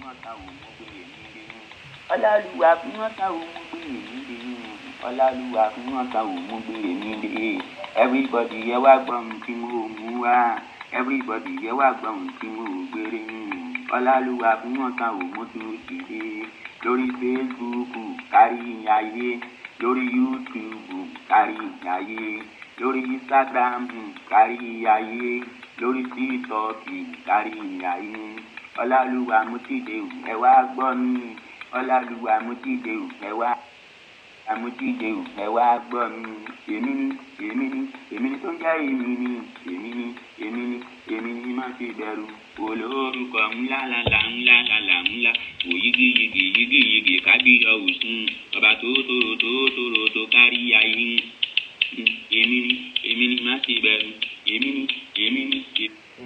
fún ọ̀tá òun mú gbèrè ní ìdènú. Ọláolúwa fún ọ̀tá òun mú gbèrè ní ìdènú. Ọláolúwa fún ọ̀tá òun mú gbèrè ní ìdènú. Everybody yẹ wá gbọ́ ohun tí mo mú wá. Everybody yẹ wá gbọ́ ohun tí mo gbèrè ní. Ọláolúwa fún ọ̀tá òun mú tún dìde. Lórí Facebook kárí ayé. Lórí YouTube kárí ayé. Lórí Instagram kárí ayé. Lórí TikTok kárí ayé. Ọláolúwa mo ti dé o, ẹ wá gbọ́ mi. Ọláolúwa mo ti dé o, ẹ wá amújíde o, ẹ wá gbọ́ mi. Èmi ni tó ń jẹ́ èmi ni má ṣe bẹ̀rù. Olórúkọ ńlá òyígíyigì kábíyọ̀ òsùn ọba tó kárí ayé. Èmi ni má ṣe bẹ̀rù. Èmi ni.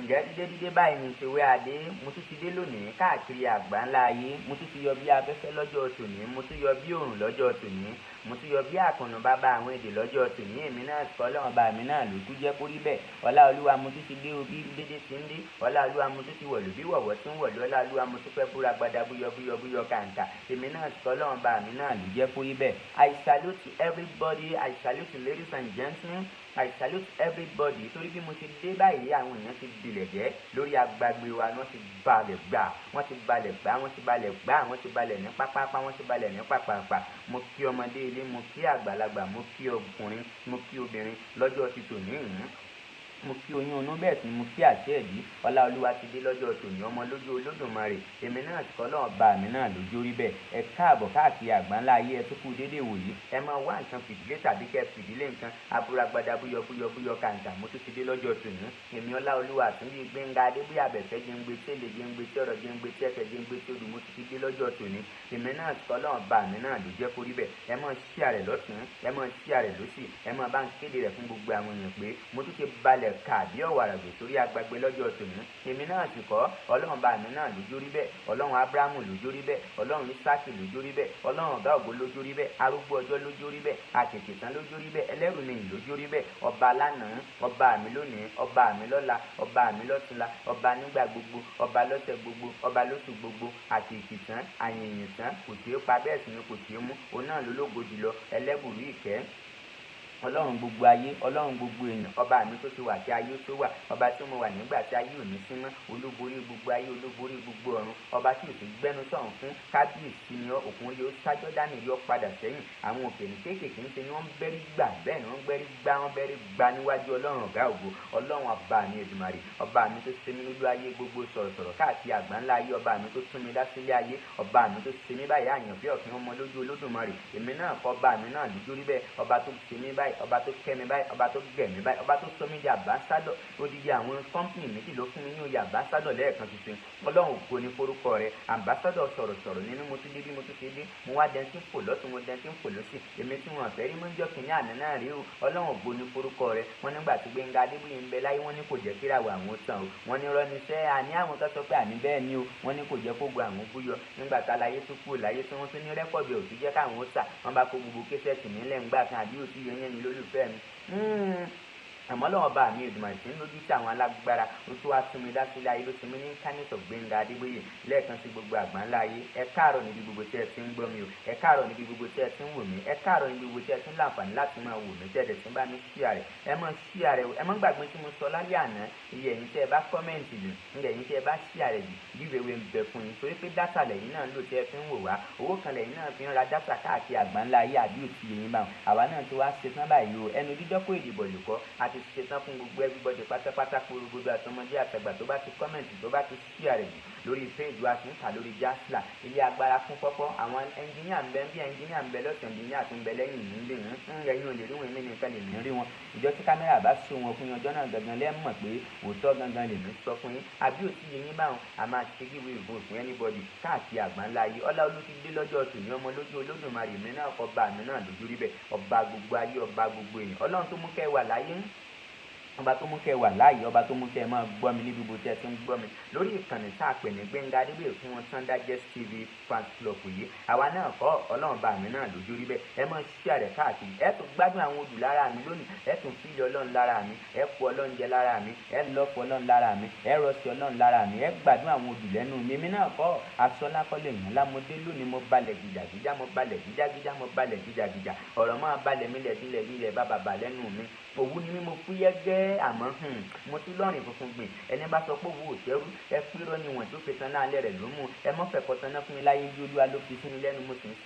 Ǹjẹ́ dídé báyìí ni ìṣèwé adé mo tún ti dé lónìí káàkiri àgbáńlá ayé. Mo tún ti yọ bí afẹ́fẹ́ lọ́jọ́ tòní, mo tún yọ bí òòrùn lọ́jọ́ tòní, mo tún yọ bí àkànnà bàbá àwọn èdè lọ́jọ́ tòní. Èmi náà sọ Ọlọ́run bá mi náà ló tún jẹ́ kó rí bẹ́ẹ̀. Ọláolúwa mo tún ti dé o bí dédé ti ń dé. Ọláolúwa mo tún ti wọ̀lú bí wọ̀wọ̀ tí ń wọ̀lú. Ọláolúwa mo tún fẹ́ búra gbada búyọ kàǹkà. Èmi náà sọ Ọlọ́run bá mi náà ló jẹ́ kó rí bẹ́ẹ̀. I salute everybody. I salute ladies and gentlemen. I salute everybody. Torí bí mo ṣe dé báyìí àwọn èèyàn ti bilẹ̀ jẹ́ lórí agbágbé wa. Wọ́n ti balẹ̀ gbà, wọ́n ti balẹ̀ ní pápápá, wọ́n ti balẹ̀ ní pàpàpà. Mo kí ọmọdé ilé, mo kí àgbàlagbà, mo kí ọkùnrin, mo kí obìnrin lọ́jọ́ ti tòní ìhún. Mo kí oyún inú bẹ́ẹ̀ sì mo kí àṣẹ ẹ̀dí. Ọláolúwa ti dé lọ́jọ́ tòní ọmọ lójú Olódùmarè. Èmi náà ti kọ́ Ọlọ́run bá mi náà lójú rí bẹ́ẹ̀. Ẹ káàbọ̀ káàkiri àgbáńlá ayé. Ẹ tún kú dédé wòyí. Ẹ máa wá nǹkan fìdílé tàbí kẹ́ fìdílé nǹkan abúragbada búyọ kàǹkà. Mo tún ti dé lọ́jọ́ tòní. Èmi Ọláolúwa Àtúnbí Gbenga Adeboye Abẹ́fẹ́ jẹ́ngbé tẹ́lẹ̀ jẹ́ngbé tẹ́rọ jẹ́ngbé tẹ́fẹ́ jẹ́ngbé tẹ́lù. Mo tún ti dé lọ́jọ́ tòní. Èmi náà ti kọ́ Ọlọ́run bá mi náà ló jẹ́ kó rí bẹ́ẹ̀. Ẹ máa share rẹ̀ lọ́tùn, ẹ máa share rẹ̀ lósì, ẹ máa bá ń kéde rẹ̀ fún gbogbo àwọn èèyàn pé mo tún ti balẹ̀ kà bí ọ̀wàrà sórí agbègbè lọ́jọ́ tòní. Èmi náà sì kọ́ Ọlọ́run bá mi náà lójú rí bẹ́ẹ̀. Ọlọ́run Ábúráhámù lójú rí bẹ́ẹ̀. Ọlọ́run Ísákì lójú rí bẹ́ẹ̀. Ọlọ́run ọ̀gá ògo lójú rí bẹ́ẹ̀. Arúgbó ọjọ́ lójú rí bẹ́ẹ̀. Àtètè tán lójú rí bẹ́ẹ̀. Ẹlẹ́rù nìyí lójú rí bẹ́ẹ̀. Ọba lánàá, ọba mi lónìí, ọba mi lọ́la, ọba mi lọ́túnla, ọba nígbà gbogbo, ọba lọ́sẹ̀ gbogbo, ọba lóṣù gbogbo. Àtètè tán, àyìnyìn tán, kò tí ó pa bẹ́ẹ̀ sì ni kò tí ó mú. Òun náà lólógo jùlọ, ẹlẹ́bùrú ìkẹ́. Ọlọ́run gbogbo ayé, Ọlọ́run gbogbo èèyàn, ọba mi tó ti wà tí ayé tó wà, ọba tí mo wà nígbà tí ayé ò ní sí mọ́, olúborí gbogbo ayé, olúborí gbogbo ọ̀run, ọba tí ò sì gbẹ́nu sọ̀rùn fún kábíyèsí ni òkun yóò sájọ́ dání yóò padà sẹ́yìn. Àwọn òkè ní kéékèèké ń ṣe ni wọ́n ń bẹ́rí gbà, bẹ́ẹ̀ ni wọ́n bẹ́rí gbà níwájú Ọlọ́run ọ̀gá ògo. Ọlọ́run ọba mi Èdùmàrè, ọba mi tó ṣe mí lójú ayé gbogbo sọ̀rọ̀sọ̀rọ̀ káàkiri àgbáńlá ayé, ọba mi tó tún mi dá sílé ayé, ọba mi tó ṣe mí báyìí àyànfẹ́ ọ̀fìn ọmọ lójú Olódùmarè. Èmi náà kọ́ ọba mi náà lójú rí bẹ́ẹ̀. Ọba tó ṣe mí báyìí, ọba tó kẹ́ mi báyìí, ọba tó gẹ̀ mí báyìí, ọba tó sọ mí di àmbásádọ̀. Odidi àwọn kọ́mpìnì méjì ló fún mi ní oyè àmbásádọ̀ lẹ́ẹ̀kan tuntun. Ọlọ́run ògo ni forúkọ rẹ̀. Àmbásádọ̀ sọ̀rọ̀sọ̀rọ̀ nínú mo tún dé bí mo tún ṣe dé. Mo wá dẹ́ntí ń fò lọ́tún, mo dẹ́ntí ń fò lọ́sì. Èmi tí wọn fẹ́ rí mọ́ ń jọ́ kìíní àná náà rí o. Ọlọ́run ògo ni forúkọ rẹ̀. Wọ́n nígbà tí Gbenga Adeboye ń bẹ láyé wọ́n ní kò jẹ́ kí ìràwọ̀ àwọn tàn o. Wọ́n ní rọ́ níṣẹ́ àní àwọn kan sọ pé àní bẹ́ẹ̀ ni o. Wọ́n ní kò jẹ́ kó gbọ́ àwọn búyọ. Nígbà tá láyé tó kú láyé tí wọ́n tún ní rẹ́kọ̀dì ò tún jẹ́ káwọn sà. Wọ́n bá kó gbogbo késẹ́ẹ̀tì nílẹ̀ ńgbà kan àbí òtí yẹn ní lólùfẹ́ mi. Àmọ́ Ọlọ́run bá mi Èdùmàrè tí ń lójú tí àwọn alágbára ó tún wá tún mi dá sílé ayé ló ti mí ní incarnate of Gbenga Adeboye lẹ́ẹ̀kan sí gbogbo àgbáńlá ayé. Ẹ káàárọ̀ níbi gbogbo tí ẹ ti ń gbọ́ mi o. Ẹ káàárọ̀ níbi gbogbo tí ẹ ti ń wò mí. Ẹ káàárọ̀ níbi gbogbo tí ẹ ti ń láǹfààní láti máa wò mí tẹ́lẹ̀ tí ń bá mi share rẹ̀. Ẹ máa share rẹ̀ o. Ẹ má gbàgbé tí mo sọ lálẹ́ àná. Iye ẹ̀yin tí ẹ bá kọ́mẹ̀ntì lù, iye ẹ̀yin tí ẹ bá share rẹ̀ jù, giveaway ń bẹ fún yín. Torí pé dátà lẹ́yìn náà lò tí ẹ fi ń wò wá. Owó kan lẹ́yìn náà fi ń ra dátà káàkiri àgbáńlá ayé àbí òtí yẹn bá wọn. Àwa náà ti wá ṣetán báyìí o. Ẹnu dídọ́kọ̀ ìdìbò lùkọ́ àti ṣetán fún gbogbo everybody pátápátá kúrúgbódò àtọmọdé àtàgbà tó bá ti kọ́mẹ̀ntì tó bá ti share rẹ̀ lórí page wa ti ń kà lórí Jasla. Ilé agbára fún pọ́pọ́ àwọn ẹnjìníà ń bẹ bí ẹnjìníà ń bẹ lọ́sẹ̀ ẹnjìníà tó ń bẹ lẹ́yìn nílé ẹ̀yìn ò lè rí wọn èmi nìkan lè mí rí wọn. Ìjọ tí kámẹ́rà bá so wọn fún yín ọjọ́ náà gangan lẹ́mọ̀ pé òótọ́ gangan lè mí sọ fún yín. Àbí òtí yẹn yín báwọn a máa ṣe giveaway vote fún anybody káàkiri àgbáńlá ayé. Ọláolú ti dé lọ́jọ́ tòní ọmọ lójú Olódùmarè mi náà ọba mi náà lójú rí bẹ́ẹ̀. Ọba gbogbo ayé, ọba gbogbo èèyàn. Ọlọ́run tó mú kẹ́ wà láyé ọba tó mú kẹ́ wà láàyè, ọba tó mú kẹ́ máa gbọ́ mi ní gbogbo tí ẹ ti ń gbọ́ mi lórí ìkànnì tá a pè ní Gbenga Adeboye fún wọn Sunday Guest TV fans club yìí. àwa náà kọ́ ọlọ́run bá mi náà lójú rí bẹ́ẹ̀. ẹ máa share rẹ̀ káàkiri, ẹ tún gbádùn àwọn odù lára mi lónìí, ẹ tún fílì ọlọ́run lára mi, ẹ kú ọlọ́run jẹ lára mi, ẹ lọ́pọ̀ ọlọ́run lára mi, ẹ rọsí ọlọ́run lára mi, ẹ gbádùn àwọn odù lẹ́nu mi. èmi náà kọ́ aṣọ́lákọ́lẹ̀ yàn lámọdé lónìí, mo balẹ̀ gìjàgìjà, mo balẹ̀ gìjàgìjà, mo balẹ̀ gìjàgìjà, ọ̀rọ̀ máa balẹ̀ mi lẹ̀ bá bàbá lẹ́nu mi. òwú ni mí mo fúyẹ́ gẹ́ àmọ́ mo ti lọ́rìn funfun gbìn. ẹni bá sọ pé owó òtẹ́rú ẹ pírọ́ ni wọ́n tó fi tan náà lẹ́rẹ̀ ló mú. ẹ mọ́ fẹ̀kọ́ tan náà fún mi láyé bí olúwa ló fi sí mi lẹ́nu, mo sì ń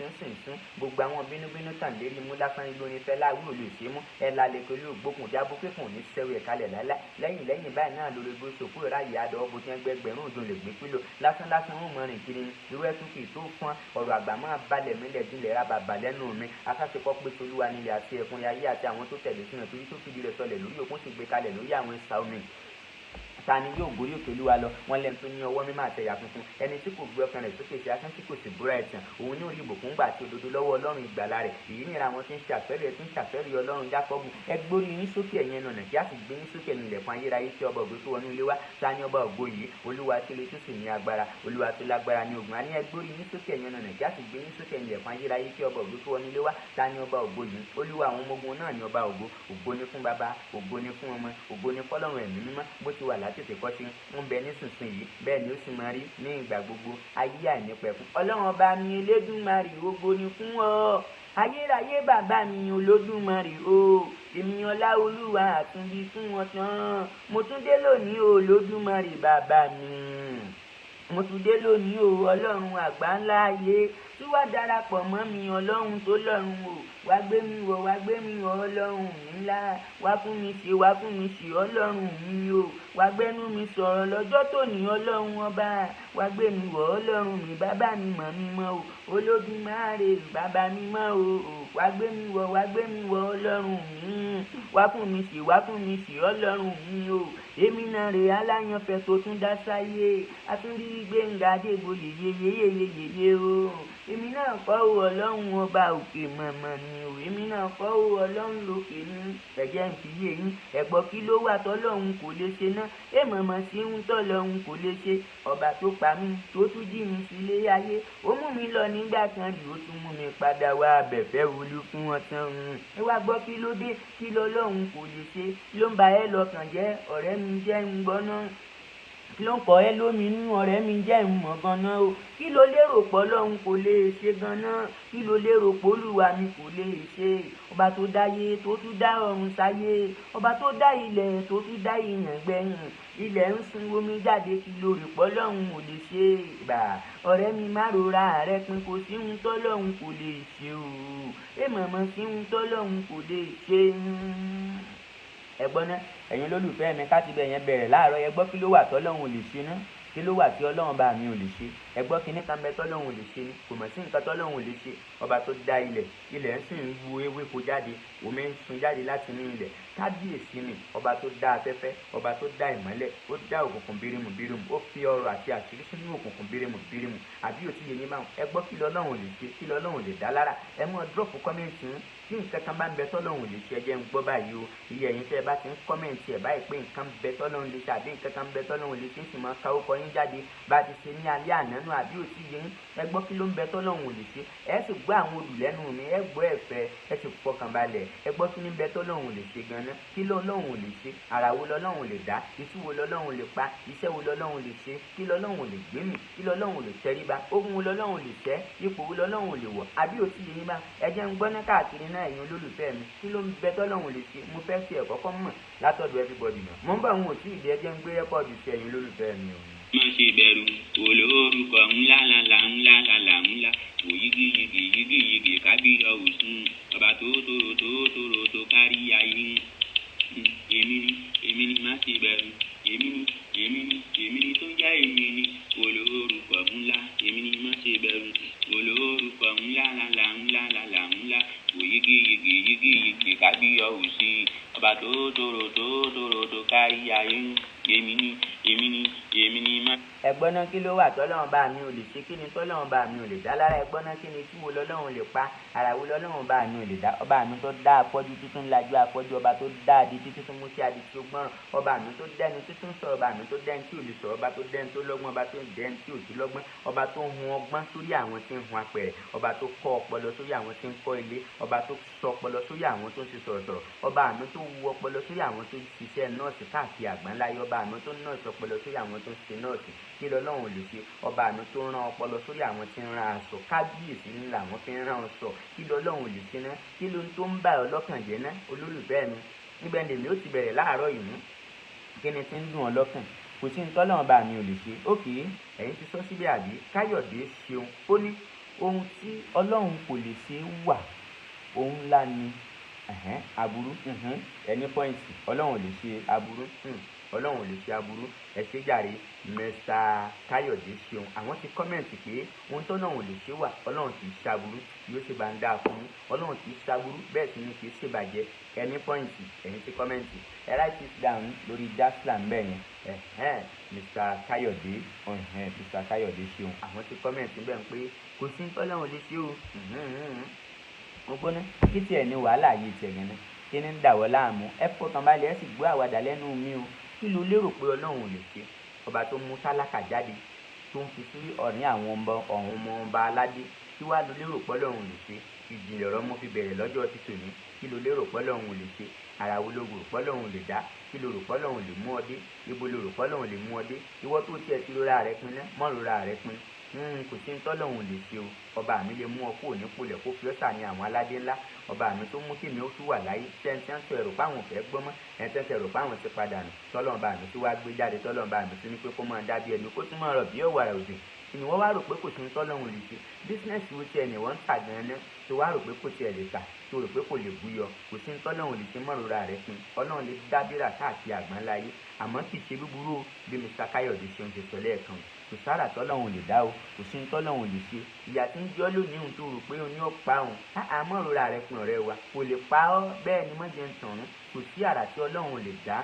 sún gbogbo àwọn bínúbínú tàn lérí mú lásán lórí fẹ́ láwí ò lè ṣe mú. ẹ lálẹ́ pẹ̀lú ògbókùn jábó kékùn ní sẹ́rù ẹ̀ kalẹ̀ lálẹ́ lẹ́yìn báyìí náà lórí bó ṣòkú ìráyè adọ́ bó ti ń gbẹgbẹ̀rún òjò lè gbé pílò lásán wọn mọ rìn kiri irú ẹtún kì í tó fún ọ̀rọ̀ àgbà máa balẹ̀ mílẹ̀ dílẹ̀ ra bàbà lẹ́nu mi. asásepọ̀ pé tolúwa nílẹ̀ àti ẹ̀kún ayé àti àwọn tó tẹ̀lé sínú torí tó fìdí rẹ̀ sọlẹ̀ lórí òkun sì gbé kalẹ̀ lórí àwọn ìsà omi. ta ni yóò gorí òkè olúwa lọ? wọn lẹ́nu tó ní ọwọ́ mímọ́ àtẹ̀yà funfun, ẹni tí kò gbé ọkàn rẹ̀ sókè sí asán tí kò sì búra ẹ̀tàn. òun ní orí ìbùkún gbà tí òdodo lọ́wọ́ ọlọ́run ìgbàlà rẹ̀. èyí nira àwọn tí ń ṣàfẹ́rí ọlọ́run jákọ́bù. ẹ gbórí yín sókè ẹ̀yin ẹnu ọ̀nà kí a sì gbé yín sókè ẹ̀yin ilẹ̀kùn ayérayé tí ọba ògo tó wọnú ilé wa. ta ni ọba ògo yìí? olúwa tí le tó sì ní agbára, olúwa tó lágbára ní ogun. a ní ẹ gbórí yín sókè ẹ̀yin ẹnu ọ̀nà kí a sì gbé yín sókè ẹ̀yin ilẹ̀kùn ayérayé tí ọba ògo tó wọnú ilé wa. ta ni ọba ògo yìí? olúwa àwọn ọmọ ogun náà ni ọba ògo. ògo ni fún baba, ògo ni fún ọmọ, ògo ni fọ́lọ́run ẹ̀mí mímọ́, bó ti wà látètè kọ́ṣe ń bẹ nísinsìnyí bẹ́ẹ̀ ni ó sì máa rí ní ìgbà gbogbo ayé àìnípẹ̀kun. ọlọ́run ọba mi elédùmarè, ògo ni fún ọ. ayérayé bàbá mi olódùmarè o. èmi Ọláolúwa Àtúnbí fún wọn tán. mo tún dé lónìí o olódùmarè bàbá mi. mo tún dé lónìí o ọlọ́run àgbà ńlá ayé tí wàá darapọ̀ mọ́ mi ọlọ́run tó lọ́run o. wá gbé mi wọ̀ ọlọ́run mi ńlá. wá fún mi ṣe ọlọ́run mi o. wá gbẹ́nu mi sọ̀rọ̀ lọ́jọ́ tòní ọlọ́run ọba. wá gbé mi wọ̀ ọlọ́run mi bàbá mi mọ̀ mi mọ́ o. olódùmarè bàbá mi mọ́ o. wá gbé mi wọ̀ ọlọ́run mi. wá fún mi ṣe ọlọ́run mi o. èmi náà rè aláyànfẹ́ tó tún dá sáyé. Àtúndí Gbenga Adeboye yeyeyeyeye o. èmi náà kọ́ o ọlọ́run ọba òkè mọ̀mọ́ ni o. èmi náà kọ́ o ọlọ́run lókè ní. ẹ̀jẹ̀ ń fi yé yín ẹ̀gbọ́n kí ló wà tọ́lọ́run kò lè ṣe náà. èmọ̀mọ̀ sí ń tọ́lọ́run kò lè ṣe. ọba tó pa mí tó tún jí mi sílé ayé. ó mú mi lọ nígbà kan rí, ó tún mú mi padà wá abẹ̀fẹ́ olú fún wọn tán. ẹ wá gbọ́ kí ló dé, kí lọ́lọ́run kò lè ṣe. ló ń ba ẹ lọ́kàn jẹ́ ọ̀rẹ́ mi jẹ́ ń gbọ́ náà. kí ló ń kọ́ ẹ lóminú ọ̀rẹ́ mi jẹ́ ìmọ̀ gan-an o. kí ló lérò pọ̀ lọ́hùn kò lè ṣe gan-an? kí ló lérò pọ̀ olúwa mi kò lè ṣe? ọba tó dáyé tó tún dá ọ̀run sáyé, ọba tó dá ilẹ̀ tó tún dá ìyàn gbẹ̀yìn. ilẹ̀ ń sun omi jáde, kí ló rò pọ̀ lọ́hùn ò lè ṣe? gbà ọ̀rẹ́ mi má rora rẹ pin, kò sí ohun tọ́lọ́hùn kò lè ṣe o. èmọ̀mọ̀ sí ohun tọ́lọ́hùn kò lè ṣe. ẹ̀gbọ́n náà ẹ̀yin lólùfẹ́ mi ká ti bẹ̀ yẹn bẹ̀rẹ̀ láàárọ̀. ẹ gbọ́ kí ló wà tọ́lọ́hun ò lè ṣe ná? kí ló wà tí ọlọ́run bá mi ò lè ṣe? ẹ gbọ́ kí nìkan bẹ tọ́lọ́hun ò lè ṣe ni? kò mọ̀ sí nǹkan tọ́lọ́hun ò lè ṣe. ọba tó dá ilẹ̀ ń sì ń wu ewéko jáde, omi ń sun jáde láti inú ilẹ̀. kábíyèsí ni ọba tó dá afẹ́fẹ́, ọba tó dá ìmọ́lẹ̀, ó dá òkùnkùn bírímù ó fi ọrọ̀ àti àṣírí sínú òkùnkùn bírímù àbí òtí yẹn ní báwọn. ẹ gbọ́ kí lọ́lọ́run ò lè ṣe, kí lọ́lọ́run ò lè dá lára. ẹ mọ́ dúrọ́ọ̀pù kọ́mẹ́ǹtì tí nǹkan kan bá ń bẹ tọ́lọ́hun ò lè ṣe, ẹ jẹ́ ń gbọ́ báyìí o. iye ẹ̀yin tẹ́ ẹ bá ti ń kọ́mẹ̀ntì ẹ̀ báyìí pé nǹkan bẹ tọ́lọ́hun lè ṣe àbí nǹkan kan bẹ tọ́lọ́hun lè ṣe, sì máa ka orúkọ yín jáde bá ti ṣe ní alẹ́ àná nù àbí òtí yẹn. ẹ gbọ́ kí ló ń bẹ tọ́lọ́hun ò lè ṣe, ẹ sì gbọ́ àwọn olùlẹ́nu mi, ẹ gbọ́ ẹ̀fẹ́, ẹ sì fọkàn balẹ̀. ẹ gbọ́ kí ní bẹ tọ́lọ́hun ò lè ṣe gan-an. kí lọ́lọ́hun ò lè ṣe? àrà wo lọ́lọ́hun ò lè dá? ìtú wo lọ́lọ́hun ò lè pa? iṣẹ́ wo lọ́lọ́hun ò lè ṣe? kí lọ́lọ́hun ò lè gbé mì? kí lọ́lọ́hun ò lè tẹríba? ogun wo lọ́lọ́hun ò lè ṣẹ́? ipò wo lọ́lọ́hun ò lè wọ̀? àbí òtí yẹn bá ẹ jẹ́ ń gbọ́ ní káàkiri náà ẹ̀yin olólùfẹ́ mi. kí ló ń bẹ tọ́lọ́hun lè ṣe? mo fẹ́ tiẹ̀ kọ́kọ́ mọ̀ látọ̀dọ̀ everybody náà. mo ń bá àwọn òtí ìdí ẹjẹ́ ń gbé rẹ́kọ̀dù sí ẹ̀yin olólùfẹ́ mi o. má ṣe bẹ̀rù olórúkọ ńlá òyígíyigì kábíyọ̀ òsùn ọba tó tòrò tó kárí ayé. èmi ni má ṣe bẹ̀rù, èmi ni tó jẹ́ èmi ni olórúkọ ńlá. èmi ni má ṣe bẹ̀rù olórúkọ ńlá òyígíyigì kábíyọ̀ òsùn ọba tó tòrò tó kárí ayé. èmi ni má. ẹ̀gbọ́n náà kí ló wà tọ́lọ́run bá mi ò lè ṣe, kí ni tọ́lọ́run bá mi ò lè dá lára, ẹ̀gbọ́n náà kí ni tí wo lọ́lọ́run lè pa, ara wo lọ́lọ́run bá mi ò lè dá. Ọba mi tó dá afọ́jú títún lajú afọ́jú, ọba tó dá adití títún mú sí adití ó gbọ́ràn, ọba mi tó dẹ́ni títún sọ̀rọ̀, ọba mi tó dẹ́ni tí ò lè sọ̀rọ̀, ọba tó dẹ́ni tó lọ́gbọ́n, ọba tó dẹ́ni tí ò sí lọ́gbọ́n, ọba tó hun ọgbọ́n sórí àwọn tí ń hun apẹ̀rẹ̀, ọba tó kọ́ ọpọlọ sórí àwọn tí ń kọ́ ilé, ọba tó sọ ọpọlọ sórí àwọn tó ń ṣe sọ̀rọ̀sọ̀rọ̀, ọba mi tó wu ọpọlọ sórí àwọn tó ń ṣiṣẹ́ nọ́ọ̀sì káàkiri àgbáńláyé, ọba mi tó nọ́ọ̀sì ọpọlọ sórí àwọn tó ń ṣe nọ́ọ̀sì, kí lọ́lọ́run lè ṣe. Ọba mi tó rán ọpọlọ sórí àwọn tí ń rán aṣọ, kábíyèsí ńlá àwọn fi ń rán aṣọ, kí lọ́lọ́run lè ṣe ná, kí ló ń tó ń bá ọ lọ́kàn jẹ́ ná olólùfẹ́ mi. Níbẹ̀ lèmi ó ti bẹ̀rẹ̀ láàárọ̀ yìí mú, kí ni tí ń dùn ọ lọ́kàn, kò sí ní tọ́lọ́run bá mi ò lè ṣe. Ókè, ẹ̀yin ti sọ síbẹ̀ àbí? Káyọ̀dé ṣeun, ó ní ohun tí ọlọ́run kò lè ṣe wà, ohun ńlá ni aburú, ẹni pọ́ìntì, ọlọ́run ò lè ṣe aburú, ọlọ́run ò lè ṣe aburú. Ẹ ṣé jàre Mr. Káyọ̀dé ṣeun, àwọn ti kọ́mẹ̀ntì pé ohun tó náà ò lè ṣe wà, ọlọ́run kì í ṣaburú, yóò ṣe bá ń dáa fún yín, ọlọ́run kì í ṣaburú, bẹ́ẹ̀ sì ni kì í ṣèbàjẹ́. Ẹni pọ́ìntì, ẹ̀yin ti kọ́mẹ̀ntì, ẹ write it down lórí daslam bẹ́ẹ̀ yẹn. Mr. Káyọ̀dé Mr. Káyọ̀dé ṣeun, àwọn ti kọ́mẹ̀ntì bẹ́ẹ̀ pé kò sí tọ́lọ́run lè ṣe o. Mo gbóná kí tiẹ̀ ní wàhálà yìí tiẹ̀ yẹn náà, kí ni ń dàwọ́ láàmú, ẹ fọkàn balẹ̀, ẹ sì gbọ́ àwàdà lẹ́nu mi o. Kí ló lérò pé ọlọ́run ò lè ṣe? Ọba tó mú tálákà jáde tó ń fi sí ọ̀rìn àwọn ọmọ ọba aládé, kí wàá ló lérò pé ọlọ́run ò lè ṣe? Ìjìnlẹ̀ ọ̀rọ̀ mo fi bẹ̀rẹ̀ lọ́jọ́ ti tòní, kí ló lérò pé ọlọ́run ò lè ṣe? Ara wo ló rò pé ọlọ́run lè dá? Kí ló rò pé ọlọ́run lè mú ọ dé? Ibo ló rò pé ọlọ́run lè mú ọ dé? Ìwọ tó tiẹ̀ ti rora rẹ pin náà, mọ́ rora rẹ pin. Kò sí ní tọ́lọ́run lè ṣe o. Ọba mi lè mú ọ kúrò nípòlẹ̀ kó fi ọ́ sà ní àwọn aládé ńlá. Ọba mi tó mú kí mi ó tún wà láyé, tẹ́ntẹ́n sọ ẹ̀rọ páwọn fẹ́ gbọ́ mọ́, ẹ̀ntẹ́ntẹ́ ẹ̀rọ páwọn ti padà nù. Tọ́lọ́run bá mi tó wá gbé jáde, tọ́lọ́run bá mi tó ní pé kó máa dá bí ẹni kó tún máa rọ̀ bí ọ̀wàrà òjò. Ni wọ́n wá rò pé kò sí ní tọ́lọ́run lè ṣe. Bísínẹ́sì wo tiẹ̀ ni wọ́n ń tà gan-an náà, tó wá rò pé kò tiẹ̀ lè tà, tó rò pé kò lè búyọ, kò sí ní tọ́lọ́run lè ṣe, mọ́rora rẹ̀ pin. Ọlọ́run lè dábìrà káàkiri àgbáńláyé, àmọ́ kì í ṣe búburú o, bí Mr. Káyọ̀dé ṣe ń ṣe sọ lẹ́ẹ̀kan. Kò sára tọ́lọ́run lè dá o, kò sí ní tọ́lọ́run lè ṣe. Ìyà tí ń jọ́ lónìí ohun tó rò pé o ní ó pa òun, mọ́rora rẹ̀ pin ọ̀rẹ́ wa, kò lè pa ọ́, bẹ́ẹ̀ ni mọ́jẹ ń tàn án. Kò sí àrà tí ọlọ́run lè dá,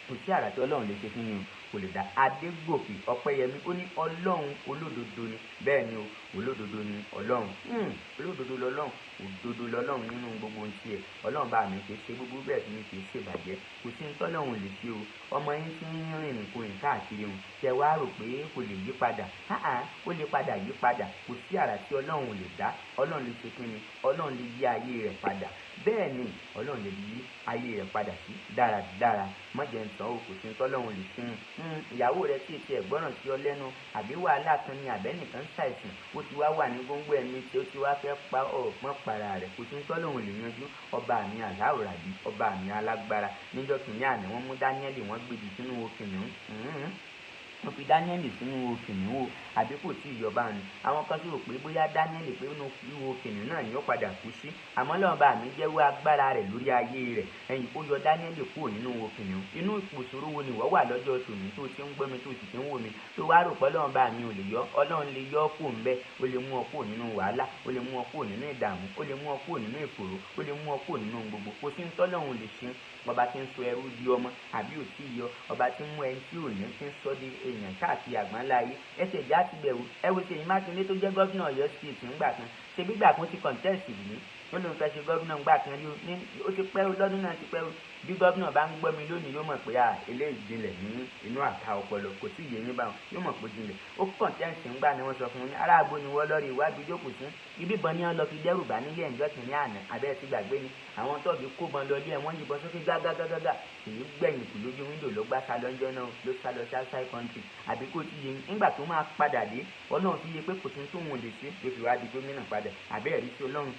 kò sí àrà tí ọlọ́run lè ṣe fún yín o, kò lè dá. Adégòkè Ọpẹ́yẹmí ó ní ọlọ́run olódodo ni, bẹ́ẹ̀ ni o, olódodo ni ọlọ́run, olódodo lọ́lọ́run, òdodo lọ́lọ́run nínú gbogbo ohun tiẹ̀. Ọlọ́run bá mi kì í ṣe gbogbo, bẹ́ẹ̀ sì ni kì í ṣe ìbàjẹ́. Kò sí ní tọ́lọ́run lè ṣe o. Ọmọ yín tí ń rìn nìkùnrin káàkiri òun, tẹ wá rò pé kò lè yí padà, ó lè padà yí padà. Kò sí àrà tí ọlọ́run lè dá, ọlọ́run lè ṣe kí ni, ọlọ́run lè yí ayé rẹ̀ padà, bẹ́ẹ̀ ni ọlọ́run lè yí ayé rẹ̀ padà sí dáradára. Mọ́jẹ ń tàn ó, kò sí ní tọ́lọ́run lè fún un. Ìyàwó rẹ̀ tí ètò ẹ̀gbọ́ràn sí ọ lẹ́nu, àbí wàhálà kan ni àbẹ́nìkan ṣàìsàn, ó ti wá wà ní góńgó ẹ̀mí tí ó ti wá fẹ́ pa ọ̀pọ̀n para rẹ̀, kò sí ní tọ́lọ́run lè yanjú. Ọba mi aláwòrán, ọba mi alágbára. Níjọ́ kìíní àná wọ́n mú Dáníẹ́lì, wọ́n gbèdì sínú kìnìún, wọ́n fi Dáníẹ́lì sínú kìnìún o, àbí kò tí ì yọba ni. Àwọn kan sì rò pé bóyá Dáníẹ́lì pé inú ihò kìnìún náà ni ó padà kú sí, àmọ́ Ọlọ́run bá mi jẹ́wọ́ agbára rẹ̀ lórí ayé rẹ̀. Ẹ̀yìn ó yọ Dáníẹ́lì kúrò nínú ihò kìnìún. Inú ipò ìṣòro wo ni ìwọ wà lọ́jọ́ tòní tó ti ń gbọ́ mi, tó sì ti ń wò mí, tó wá rò pé Ọlọ́run bá mi ò lè yọ? Ọlọ́run lè yọ ọ́ kúrò ńbẹ̀, ó lè mú ọ kúrò nínú wàhálà, ó lè mú ọ kúrò nínú ìdààmú, ó lè mú ọ kúrò nínú ìfòòró, ó lè mú ọ kúrò nínú gbogbo. Kò sí ní tọ́lọ́run lè ṣe. Ọba tí ń sọ ẹrú di ọmọ, àbí ò tí ì yọ? Ọba tí ń mú ẹni tí ò ní tí ń sọ di èèyàn káàkiri àgbáńláyé. Ẹsẹ̀ ìjà ti bẹ̀rù. Ẹ wo Ṣèyí Mákindé tó jẹ́ gómìnà Ọ̀yọ́ state ńgbà kan, ṣe gbígbà kan ti contest ní, ó lóun fẹ́ ṣe gómìnà ńgbà kan rí, ó ti pẹ́ lọ́dún náà ti pẹ́. Bí gómìnà bá ń gbọ́ mi lónìí yóò mọ̀ pé eléyìí jinlẹ̀ ní inú àká ọpọlọ, kò tí ì yé yín báwọn, yóò mọ̀ pé jinlẹ̀. Ó contest ńgbà ni wọ́n sọ fún un ní aráàgbó ni wọ́n lọ́ọ́ rí ìwádìí jókòó sí. Ibi ìbọn ni wọ́n lọ fi dẹ́rù bá nílé ẹ̀jọ́ kìíní àná, abẹ́ ti gbàgbé ni. Àwọn tọ́ọ̀bì kó bọn lọ ilé ẹ̀, wọ́n yìnbọn sókè gágágágá. Èyí gbẹ̀yìn kù lójú wíńdò ló gbá sá lọ́jọ́ náà, ló sá lọ sí outside country. Àbí kò tí ì yé yín, nígbà tó máa padà dé, Ọlọ́run ti yé pé kò sí tó wọn lè ṣe, ló fi wá di gómìnà padà. Àbẹ́ ẹ̀rí sí Ọlọ́run,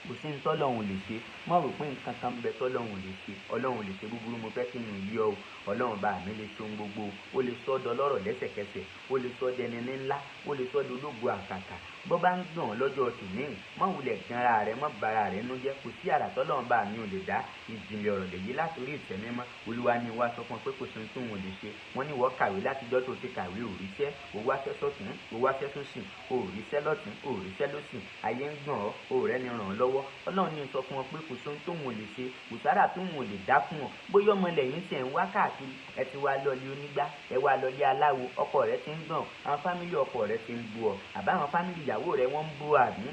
kò sí ní tọ́lọ́run lè ṣe. Má rò pé nǹkan kan bẹ tọ́lọ́run lè ṣe. Ọlọ́run lè ṣe búburú, mo fẹ́ kí n yí ọ o. Ọlọ́run bá mi lè ṣe ohun gbogbo. Ó lè sọ ọ́ dọlọ́rọ̀ lẹ́sẹ̀kẹsẹ̀, ó lè sọ ọ́ dẹni ńlá, ó lè sọ ọ́ dológo àkàkà. Bọ́ bá ń gbọ̀n lọ́jọ́ tòní, má wulẹ̀ ganra rẹ̀, má bara rẹ̀ nú jẹ́. Kò sí àrà tọ́lọ́run bá mi ò lè dá. Ìjìnlẹ̀ ọ̀rọ̀ lè yí látòrí ìtẹ́ mímọ́. Olúwa ni wá sọ fún ọ pé kò sí ohun tí òun lè ṣe. Wọ́n ní ìwọ kàwé látijọ́ tó ti kàwé, òrìṣẹ́, òwò aṣẹ́ sọ́tún, òwò aṣẹ́ sósìn, òrìṣẹ́ lọ́tún, òrìṣẹ́ lósìn. Ayé ń gbọ̀n ọ́, òrẹ́ni ràn ọ́ lọ́wọ́. Ọlọ́run ní sọ fún ọ pé kò sí ohun tó òun lè ṣe, kò sára tó òun lè dá fún ọ. Bóyá ọmọ lẹ́yìn tẹ̀ ń wá káàkiri káàkiri ẹ ti wá lọlé onígbá ẹ wá lọlé aláwo ọkọ rẹ ti ń gbọ̀n àwọn fámìlì ọkọ rẹ ti ń bú ọ àbáwọn fámìlì ìyàwó rẹ wọ́n ń bú àbí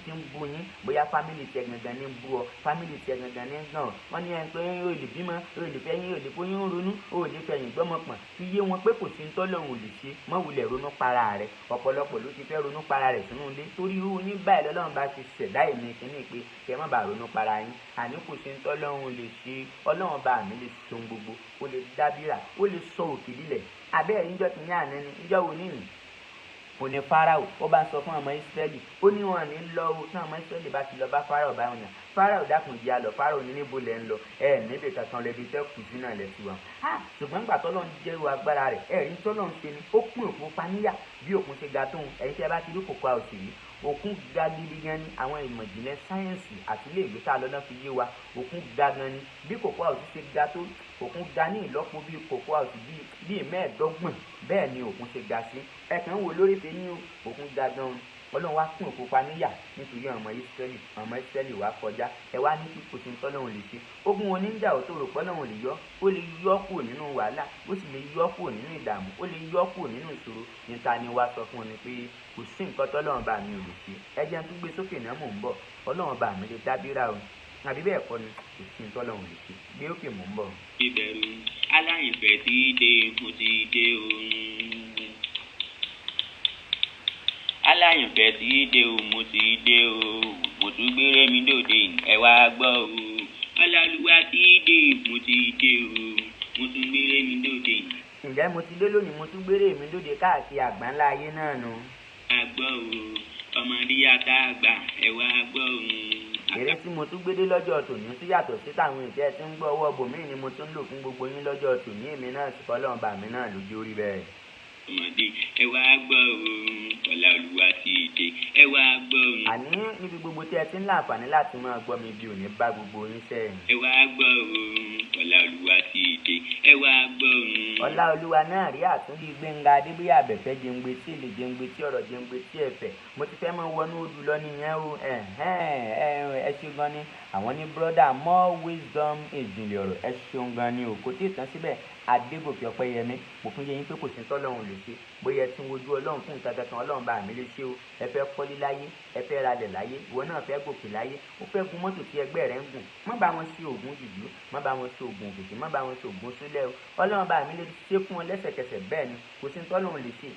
ti ń bú yín bóyá fámìlì tiẹ̀ gangan ní ń bú ọ fámìlì tiẹ̀ gangan ní ń gbọ̀n wọ́n ní ẹ pé o lè bímọ o lè fẹ́ yín o lè fóyún ronú o lè fẹ̀yìn gbọ́mọ pọ̀n fi yé wọn pé kò sí ń tọ́lọ́run ò lè ṣe mọ́ wulẹ̀ ronú para rẹ̀ ọ̀pọ̀lọpọ̀ ló ti fẹ́ ronú para rẹ̀ sínú ilé torí irú yín báyìí lọ́lọ́run bá ti ṣẹ̀dá èmi kìíní pé kẹ́ má bàa ronú para yín àní kò sí ń tọ́lọ́run ò lè ṣe ọlọ́run bá mi lè ṣe ohun gbogbo ó lè dábìrà ó lè sọ òkè lílẹ̀ abẹ́rẹ́ níjọ́ ti ní àná ni níjọ́ wo nìyí òní Fáráò ó bá sọ fún ọmọ Ísírẹ́lì ó ní wọn ní lọ o tí ọmọ Ísírẹ́lì bá ti lọ bá Fáráò bá wọn yàn Fáráò dákun di alọ Fáráò ní níbo lẹ ń lọ níbi kankan lẹbi tẹ kù sí náà lẹsùn wọn. ṣùgbọ́n gbà tọ́lọ́ ń jẹ́rú agbára rẹ̀ rí tọ́lọ́ ń ṣe ni ó kún òkú paníyà bí òkun ṣe ga tóun ẹ̀yin tí ẹ bá ti rí kòkó àwòsì yìí òkun ga gidi gan ni àwọn ìmọ̀ ìjìnlẹ̀ sáyẹ́ǹsì àti ilé ìwé tá a lọ́nà fi yé wa òkun ga gan ni bí kòkó àwòsì ṣe ga tó òkun ga ní ìlọ́po bí kòkó àwòsì bíi mẹ́ẹ̀ẹ́dọ́gbọ̀n bẹ́ẹ̀ ni òkun ṣe ga sí ẹ̀kan wò lórí fi ní òkun ga gan ọlọ́run wá pín òkú pa níyà nítorí ọmọ Ísírẹ́lì wá kọjá ẹ wá ní kíkò tí ń tọ́lọ́run lè ṣe ogun oníjà ò tó rò pọ́lọ́run lè yọ ó lè yọ kúrò nínú wàhálà ó sì lè yọ kúrò nínú ìdààmú ó lè yọ kúrò nínú ìṣòro níta ni wá sọ fún un ni pé kò sí nǹkan tọ́lọ́run bá mi ò lè ṣe ẹ jẹ́ n tún gbé sókè náà mò ń bọ̀ ọlọ́run bá mi lè dábìrà o àbí bẹ́ẹ̀ kọ́ ni kò sí nǹkan tọ́lọ́run lè ṣe gbé òkè mò ń bọ̀. ìbẹ̀rù aláìfẹ́ tí dé mo ti dé òun aláyànfẹ́ tí dé o mo ti dé o mo tún gbére mi lóde ẹ wá gbọ́ o ọlọ́luwa tí dé mo ti dé o mo tún gbére mi lóde. ǹjẹ́ mo ti dé lónìí mo tún gbére mi lóde káàkiri àgbáńlá ayé náà nù. a gbọ́ o ọmọdé yàtá àgbà ẹ wá gbọ́ o. èrè tí mo tún gbédé lọ́jọ́ tòní sí yàtọ̀ sí táwọn ìjẹ́ tí ń gbọ́ ọwọ́ bòmíì ni mo tún lò fún gbogbo yín lọ́jọ́ tòní èmi náà sì fọlọ́run bà mí náà lójú orí bẹ́ẹ̀. ọmọdé ẹ wá gbọ́ o ọláolúwa ti dé ẹ wá gbọ́ o. àní níbi gbogbo tí ẹ ti ń láǹfààní láti máa gbọ́ mi bí òní bá gbogbo yín sẹ́yìn. ẹ wá gbọ́ o ọláolúwa ti dé ẹ wá gbọ́ o. ọláolúwa náà rí Àtúndí Gbẹ́ngà Adébóyè àbẹ̀fẹ́ jẹ́ngbé tí èlé jẹ́ngbé tí ọ̀rọ̀ jẹ́ngbé tí ẹ̀fẹ̀ mo ti fẹ́ mọ wọnú odù lọ nìyẹn o ẹ ṣe gan ni àwọn ní brother more wisdom ìjìnlẹ̀ ọ̀rọ̀ ẹ ṣeun gan ni o kò tí ì tán síbẹ̀ Adégòkè Ọpẹ́yẹmí mo fún yẹn pé kò sí tọ́lọ́run lè ṣe bóyá tí ń wojú ọlọ́run fún nǹkan kankan ọlọ́run bá mi lè ṣe o ẹ fẹ́ kọ́lé láyé ẹ fẹ́ ralẹ̀ láyé ìwọ náà fẹ́ gòkè láyé ó fẹ́ gun mọ́tò tí ẹgbẹ́ rẹ̀ ń gùn má bá wọn ṣe oògùn jùjú má bá wọn ṣe oògùn òkèké má bá wọn ṣe oògùn sílẹ̀ o ọlọ́run bá mi lè ṣe fún ọ lẹ́sẹ̀kẹsẹ̀ bẹ́ẹ̀ ni kò sí tọ́lọ́run lè ṣe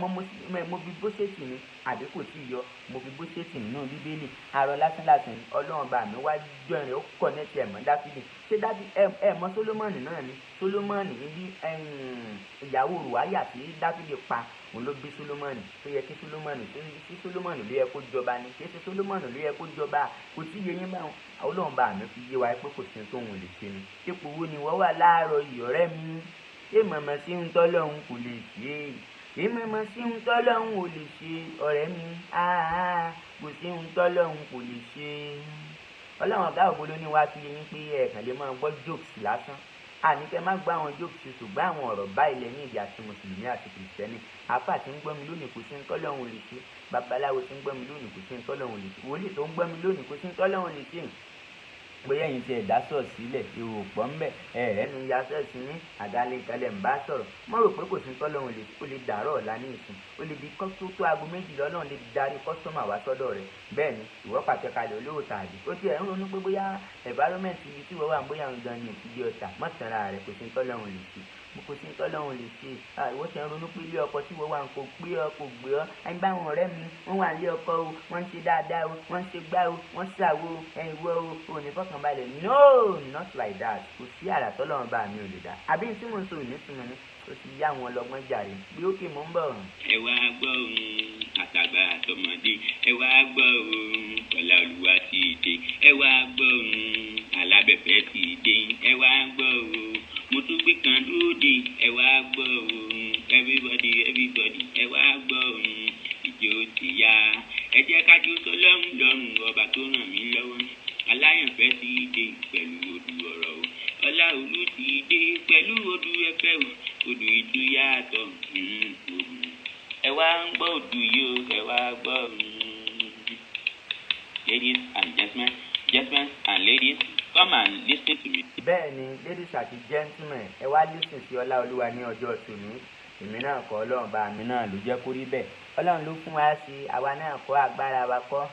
mo fi bó ṣètì ni àbí kò tí ì yọ mo fi bó ṣètì nínú bíbélì arọ lásánlásán ọlọ́run bá mi wá jọrin ó kọ̀ nẹ́tì ẹ̀mọ́ Dáfídì ṣé ẹ̀mọ́ Sólómọ́nì náà ni Sólómọ́nì ní ìyàwó Rùwáyà tí Dáfídì pa òun ló bí Sólómọ́nì tó yẹ kí Sólómọ́nì ló yẹ kó jọba ni kí Sólómọ́nì ló yẹ kó jọba kò tí yẹ yín báwọn ọlọ́run bá mi fi yé wa pé kò sí tóun lè ṣe ni ipò wo ni wọ́n wà láàárọ̀ ìyọ̀rẹ́ mi ṣé màmá sí ń tọ́lọ́run kò lè ṣe é màmá sí ń tọ́lọ́run ò lè ṣe ọ̀rẹ́ mi kò sí ń tọ́lọ́run kò lè ṣe ọlọ́run ọ̀gá ògbó ló ní wá fi yín pé ẹ̀ẹ̀kan lè máa gbọ́ jokes lásán àníkẹ́ má gbọ́ àwọn jokes ṣùgbọ́n àwọn ọ̀rọ̀ báyìí lẹ́yìn ìdí àti mùsùlùmí àti kìrìsìtẹ́nì àfà tí ń gbọ́ mi lónìí kò sí ń tọ́lọ́run lè ṣe babaláwo tí ń gbọ́ mi lónìí kò sí ń tọ́lọ́run lè ṣe wòlíì tó ń gbọ́ mi lónìí kò sí ń tọ́lọ́run lè ṣe bóyá ẹ̀yin ti ẹ̀dá sọ̀ sílẹ̀ èrò pọ̀ ń bẹ̀ ẹ̀ẹ́nu ya sẹ́ẹ̀sì ní àdálẹ́ ìkàlẹ̀ ń bá sọ̀rọ̀ mo rò pé kò sí tọ́lọ́run ó lè dàárọ̀ ọ̀la ní ìsìn ó lè di tó aago méjìlá Ọlọ́run lè darí kọ́sọ́mà wá sọ́dọ̀ rẹ̀ bẹ́ẹ̀ ni ìwọ pàṣẹ kalẹ̀ olówó tàbí ó ti ẹ̀ ń ronú pé bóyá environment ibi tí ìwọ wà bóyá ń gan ni òkìdí ọ̀tà mọ́tàrà rẹ̀ kò sí tọ́lọ́run lè ṣe kò sí tọ́lọ́run lè ṣe ìwọ ti ń ronú pé ilé ọkọ tí ìwọ wà ń kó gbé ọ kò gbé ọ ẹni bá àwọn ọ̀rẹ́ mi wọ́n wà nílé ọkọ o wọ́n ń ṣe dáadáa o wọ́n ń ṣe gbá o wọ́n ṣàwo ìwọ o ní fọkànbalẹ̀ no not like that kò sí àrà tọ́lọ́run bá mi ò lè dá àbí tí mo ń sọ òní tí mo ní ó ti yá àwọn ọlọ́gbọ́n jàre bí ó kì í mò ń bọ̀. ẹ wá gbọ́ àtàgbà àtọmọdé ẹ wá gbọ́ ọláolúwa ti dé ẹ wá gbọ́ alábẹ̀fẹ́ ti dé ẹ wá gbọ́ mo tún gbé kan lóde ẹ wá gbọ́ everybody ẹ wá gbọ́ ìjó ti yá ẹ jẹ́ ká jó sọ́lọ́run lọ́rùn ọba tó ràn mí lọ́wọ́ aláyànfẹ́ ti dé pẹ̀lú odù ọ̀rọ̀ o ọláolú ti dé pẹ̀lú odù ẹ̀fẹ́ o odù ìdú yàtọ̀ ẹ wá ń gbọ́ odù yìí o ẹ wá gbọ́ ladies and gentlemen and ladies Come and listen to me. Bẹ́ẹ̀ ni, ladies àti gentlemen, ẹ wá listen sí ọlá olúwa ní ọjọ́ tòní. Èmi náà kọ́ ọlọ́run bá mi náà ló jẹ́ kó rí bẹ́ẹ̀. Ọlọ́run ló fún wa sí, àwa náà kọ́ agbára wa kọ́.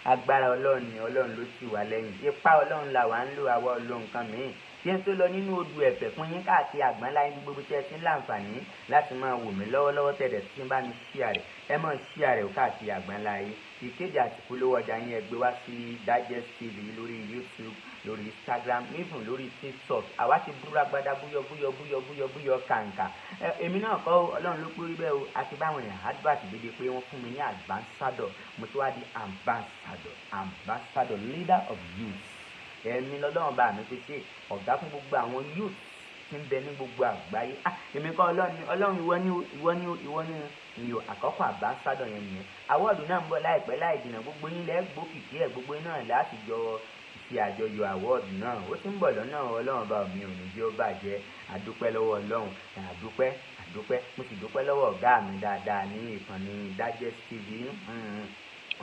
Agbára ọlọ́run ni ọlọ́run ló tì wá lẹ́yìn. Ipá ọlọ́run là wá ń lò àwa ọlọ́run nǹkan mìíràn. Kí n tó lọ nínú odù ẹ̀fẹ̀ fún yín káàkiri àgbáńlá yín gbogbo tí ẹ ti ń láǹfààní láti máa wò mí lọ́wọ́lọ́wọ́ tẹ̀lẹ̀ tí ń bá mi share rẹ̀. Ẹ máa share rẹ̀ káàkiri àgbáńlá yín. Ìkéde àti ìpolówó ọjà yín ẹ gbé wá sí Digest TV lórí YouTube, lórí Instagram, even lórí TikTok. Àwa ti búra gbada búyọ kàǹkà. Èmi náà kọ́ ọlọ́run ló pé bẹ́ẹ̀ o, àti báwọn èèyàn advert dédé pé wọ́n fún mi ní ambassador. Mo ti wá di ambassador, leader of youth. Èmi lọ́lọ́run bá mi fi ṣe ọ̀gá fún gbogbo àwọn youth tí ń bẹ ní gbogbo àgbáyé. Èmi kọ́ ọlọ́run ìwọ ni ìyò àkọ́kọ́ ambassador yẹn nìyẹn. Awọ́ọ̀dù náà ń bọ̀ láìpẹ́ láì jìnnà, gbogbo yín lẹ́ gbókìkí ẹ̀, gbogbo yín náà láti jọ ṣe àjọyọ̀ awọ́ọ̀dù náà. Ó ti ń bọ̀ lọ́nà, ọlọ́run bá mi ò ní jẹ́ ó bàjẹ́. Àdúpẹ́ lọ́wọ́ ọlọ́run, àdúpẹ́. Mo sì dúpẹ́ lọ́wọ́ ọ̀gá mi dáadáa ní ìkànnì Digest TV.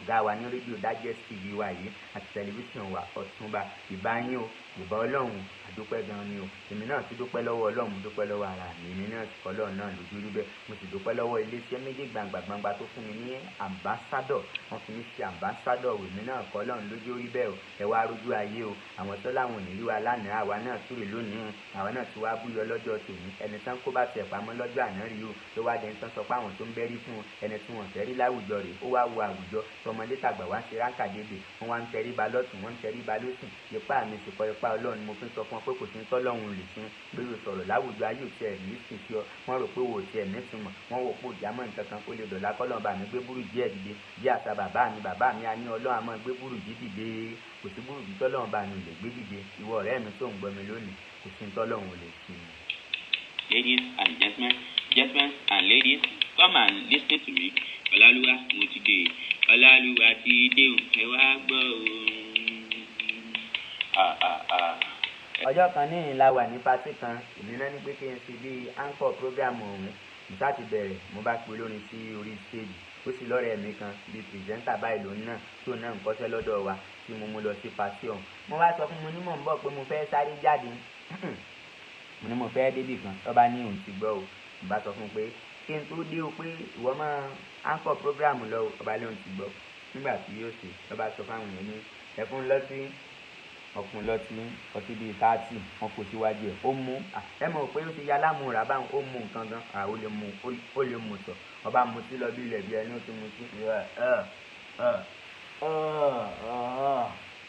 Ọ̀gá wa ní rédíò Digest TV wa yìí àti tẹlifíṣàn wa Ọ̀túnba. Ìbá yín o, ìbá ọlọ́run, àdúpẹ́ gan ni o. Èmi náà ti dúpẹ́ lọ́wọ́ ọlọ́run, mo dúpẹ́ lọ́wọ́ ara mi. Èmi náà ti kọ́ ọlọ́run náà lójú rí bẹ́ẹ̀. Mo sì dúpẹ́ lọ́wọ́ iléeṣẹ́ méjì gbangba tó fún mi ní ambassador. Wọ́n fi mí ṣe ambassador. Èmi náà kọ́ ọlọ́run lójú rí bẹ́ẹ̀ o. Ẹ wá rójú ayé o. Àwọn tó láwọn ò ní rí wa lánàá, àwa náà túrè lónìí. Àwa náà ti wá búyọ lọ́jọ́ tòní. Ẹni tán kó bá tiẹ̀ pamọ́ lọ́jọ́ àná rí o. Ló wá dẹni tán sọ pé àwọn tó ń bẹ́rí fún ẹni tí wọ́n fẹ́ rí láwùjọ rẹ̀. Ó wá wo àwùjọ tọmọdé tàgbà wá ń ṣe ráńkà dédè. Wọ́n wá ń tẹríba lọ́tùn, wọ́n ń tẹríba lósì. Ipá mi sì kọ́ ipá ọlọ́run ni mo fi ń sọ fún ọ pé kò sí ń tọ́lọ́run lè fún lórí sọ̀rọ̀ láwùjọ ayé òtí ẹ̀ ní sìn sí ọ. Wọ́n rò pé wò ó tiẹ̀ nítumọ̀, wọ́n wò pé òjá mọ́ nǹkan kan ó lè dọ̀la kọ́lọ́run bá mi gbé burújí ẹ̀ dìde bí àṣà bàbá mi á ní ọlọ́run á máa gbé burújí dìde. Kò sí burújí tọ́lọ́run bá mi lè gbé dìde. Ìwọ ọ̀rẹ́ mi tó ń gbọ́ mi lónìí, kò sí ń tọ́lọ́run lè fún. Ladies and gentlemen and ladies, come and listen to me. Ọláluwa mo ti dé, Ọláluwa ti dé o, ẹ wá gbọ́ o. Ọjọ́ kan ní ìlà wà ní pátì kan, èmi náà ní pé kí n ṣe bí anchor program ọ̀hún. Mo sá ti bẹ̀rẹ̀, mo bá pe olórin sí orí stage. Ó sì lọ́rẹ̀ẹ́ mi kan bí pìrìsẹ́ńtà báyìí lòun náà tó náà ń kọ́ṣẹ́ lọ́dọ̀ wa tí mo mú lọ sí pátì ọ̀hún. Mo wá sọ fún mo ní mò ń bọ̀ pé mo fẹ́ sáré jáde. Mo ní mo fẹ́ débì kan, tó bá ní òun ti gbọ́ o. Mo bá sọ fún un pé kí n tó dé o pé ìwọ máa anchor program lọ, ọba lóun ti gbọ́. Nígbà tí yóò ṣe, tó bá sọ fáwọn èèyàn ní ẹ̀fún lọ́tí ọkùnrin lọtí ọtí bíi 30 wọn kò síwájú ẹ ó mú ẹ mọ̀ pé ó ti ya lámúra báwọn ó mú nǹkan gan ó lè mú sọ ọba mu sí lọ bí ilẹ̀ bí ẹni ó ti mu sí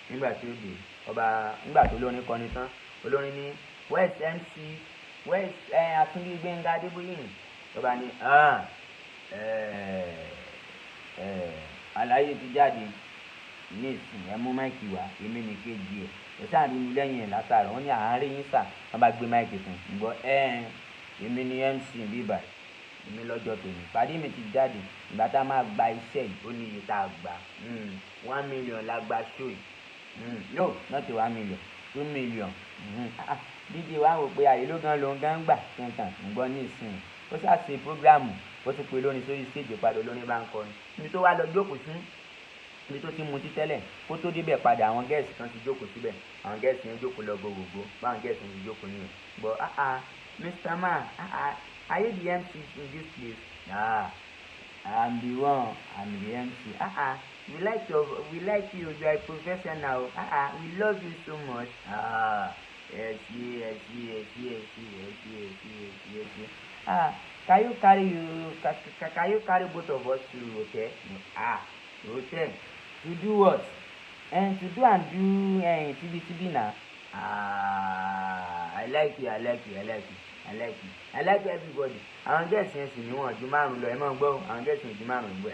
nígbà tí ó dé ọba nígbà tó lórin kọrin tán olórin ní West MC West Atunbi Gbenga Adeboye ọba ní àlàyé ti jáde ní ìsìn ẹ mú máìkì wá èmi ní kejì ẹ sáà rí mi lẹ́yìn ẹ̀ látara wọn ní àárín yín sà wọn bá gbé máìkì fún un gbọ́ èmi ní MC bíbà èmi lọ́jọ́ tòní pàdé mi ti jáde ìgbà tá a máa gba iṣẹ́ yìí ó ní iye tá a gbà 1 million la gba show yìí no not 1 million 2 million díje wa wò pé àyè ló gan lòun gan gbà kankan gbọ́ ní ìsìn ó ṣàṣe prógráàmù ó ti pe lórin sórí stage padà olórin bá ń kọrin níbi tó wá lọ jókòó sí ibi tó ti mutí tẹ́lẹ̀ kó tó débẹ̀ padà àwọn gẹ́ẹ̀sì kan ti jókòó síbẹ̀ àwọn gẹ́ẹ̀sì yẹn jókòó lọ gbogbogbò báwọn gẹ́ẹ̀sì yẹn ti jókòó nìyẹn but Mr. Man are you the MC in this place? I'm the one, I'm the MC. We like you, you are a professional. We love you so much. Yes. Can you carry both of us to hotel? Hotel. To do what? To do TB now. I like you everybody. Àwọn gẹ̀ẹ́sì yẹn sì ní wọn ju márùn lọ ẹ máa gbọ́ àwọn gẹ̀ẹ́sì yẹn ju márùn gbọ́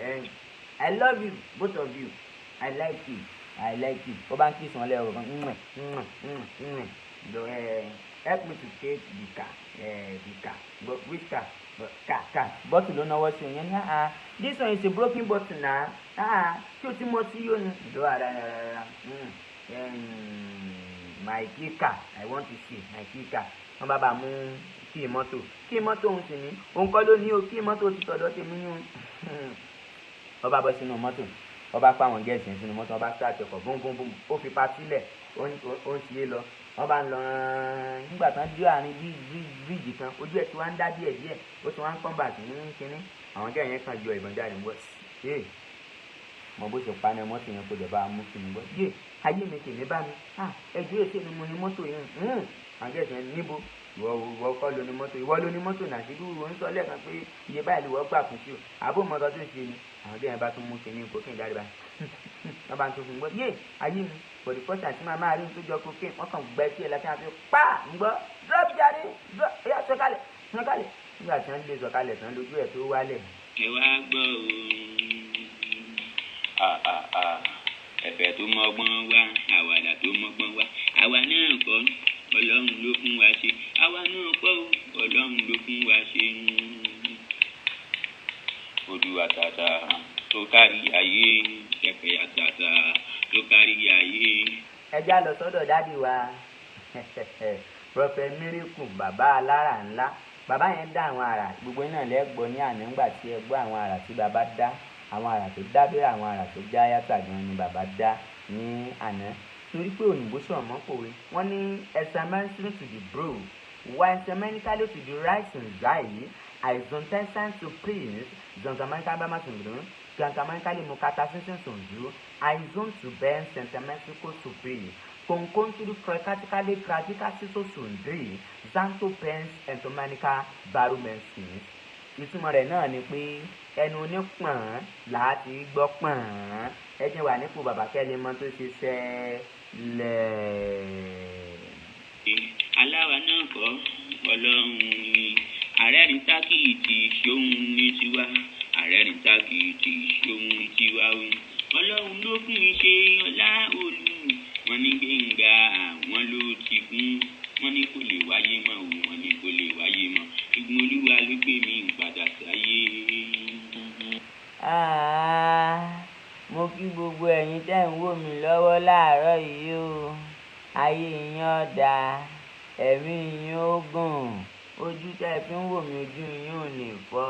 I love you both of you. I like you. Ó bá ń kí sàn lẹ́rọ kan help me to take the car but which car? Car bottle ló náwó sí yẹn ní this one is a broken bottle na tí o ti mọ sí yóò ní ìdó ara my key car I want to see my key car wọ́n bá mú kí mọ́tò òun sì ní òun kọ́ ló ní o kí mọ́tò ti tọ̀dọ̀ tèmi ní o wọ́n bá bọ́ sínú mọ́tò wọ́n bá pa àwọn gẹ̀ẹ́sì yẹn sínú mọ́tò, wọ́n bá start ọkọ̀ búmbúmbúm, ó fi pa sílẹ̀, ó ń ṣe é lọ, wọ́n bá ń lọ nígbà tán dé àárín bíríìjì kan, ojú ẹ̀ tí wọ́n ń dá díẹ̀ ó ti wọ́n ń pọ́n bàtì ní kínní, àwọn gẹ̀ẹ́ yẹn kan yọ ìbọn jáde ń bọ̀ mọ bó ṣe paná mọ́tò yẹn kó lè bá a mú kí n bọ́ ayé mi kì í bá mi ẹjọ́ èsì ni mo ní mọ́tò yẹn àwọn gẹ̀ẹ́sì yẹn níbo ìwọ kọ́ ló ní mọ́tò, ìwọ ló ní mọ́tò náà síbí ìwọ ń sọ lẹ́ẹ̀kan pé iye báyìí ló wọ́ gbà fún sí o àbó mọ́tò tó ṣe ni àwọn gẹ̀ẹ́ yẹn bá tún mú kinní cocaine jáde báyìí wọ́n bá ń tún fún un gbọ́ ayé mi for the first time tí màá rí tó jọ cocaine wọ́n kàn gbẹ́ sí ẹ̀ láti àfi pa ń gbọ́ drop jáde drop ẹ̀yà sọ̀kalẹ̀ nígbà tí wọ́n lè sọ̀kalẹ̀ tán lójú ẹ̀ tó wálẹ̀. ẹ wá gbọ́ ẹ̀fẹ̀ tó mọ́gbọ́n wá àwàdà tó mọ́gbọ́n wá àwa náà kọ́ ọlọ́run ló fún wa ṣe àwa náà kọ́ ọlọ́run ló fún wa ṣe. odù àtàtà tó kárí ayé kẹ̀kẹ́ àtàtà tó kárí ayé. ẹ já lọ sọ́dọ̀ dádì wa Prophet Miracle bàbá alára ńlá. Bàbá yẹn dá àwọn àrà gbogbo náà lẹ́gbọ́ ní àná ńgbà tí ẹ gbọ́ àwọn àrà tí bàbá dá, àwọn àrà tó dá bẹ́ẹ̀ àwọn àrà tó já yàtà gan ni bàbá dá ní àná. Torí pé òyìnbó sọ̀rọ̀ mọ́ pòwe wọ́n ní examination to the bro while examination to the rice and zai àìsàn to prince zanzamanika bá má sùnrù zanzamanika lè mú kata sísìn sùnrù àìsàn to ben sentimental to prince konkonturu practically practical sísò sùnrù zanto pens entomanica baromensis. Ìtumọ̀ rẹ̀ náà ni pé ẹnu onípọ̀n láti gbọ́ pọ̀n ẹ jẹ́ wà nípò bàbá kẹ́lẹ́ mọ́ tó ṣe ṣẹlẹ̀. aláwa náà kọ́ ọlọ́run ni àrẹ́rìn tákìtì ṣóhun ní tiwa àrẹ́rìn tákìtì ṣóhun ní tiwa ọlọ́run ló fún mi ṣe ọlá olú wọn ní Gbenga àwọn ló ti fún wọn ní kò lè wáyé mọ́ wọn ní kò lè wáyé mọ́ ìgbìmọ̀ olúwa ló gbé mi padà sáyé. Mo kí gbogbo ẹ̀yin tẹ́ ń wò mí lọ́wọ́ láàárọ̀ yìí o, ayé yín ó dáa, ẹ̀mí yín ó gùn, ojú tẹ́ fi ń wò mí ojú yín ò ní fọ́,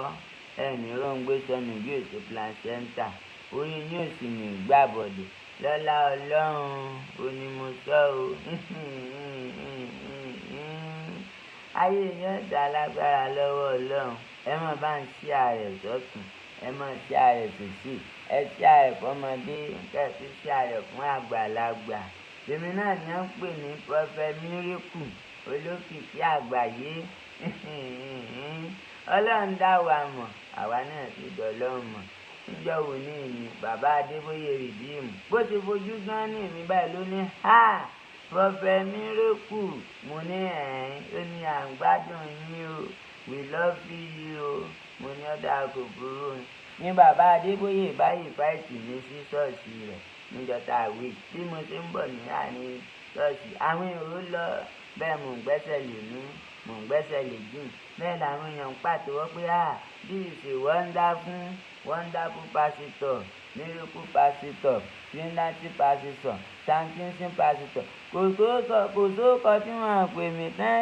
ẹ̀mí ròǹgbé sọnù bí èso placenta, orí yín ò sì ní gbàbọ̀dẹ̀ lọ́lá ọlọ́run onímọ̀sọ́ o. Ayé yín ó dáa lágbára lọ́wọ́ ọlọ́run, ẹ má bá ń ṣí ààrẹ sọ́tún, ẹ má ṣí ààrẹ sòsì, ẹ ṣí ààrẹ fọmọdé kẹsí ṣí ààrẹ fún àgbàlagbà. Èmi náà ni wọ́n ń pè ní Prophet Miracle olókìkí àgbáyé. Ọlọ́run dá wa mọ̀ àwa náà sì dọ̀lọ́run mọ̀. Níjọ́ wo ní ìní bàbá Adébóyè rìdíìmù bó ti fojú gan ní mi báyìí ló ní Prophet Miracle mo ní ó ní à ń gbádùn yín o, we love you o, mo ní ọ̀dà kò burú ní bàbá Adébóyè báyìí fáìtì mi sí ṣọ́ọ̀ṣì rẹ̀ níjọta àwé tí mo ṣe ń bọ̀ ní àárín ṣọ́ọ̀ṣì àwọn èrò lọ bẹ́ẹ̀ mò ń gbẹ́sẹ̀ lè mú mò ń gbẹ́sẹ̀ lè jìn bẹ́ẹ̀ làwọn èèyàn ń pàtẹ́wọ́ pé this is a wonderful pastor, miracle pastor, trinity pastor, sanctifying pastor, kò sóòkọ tí wọ́n pè mí tán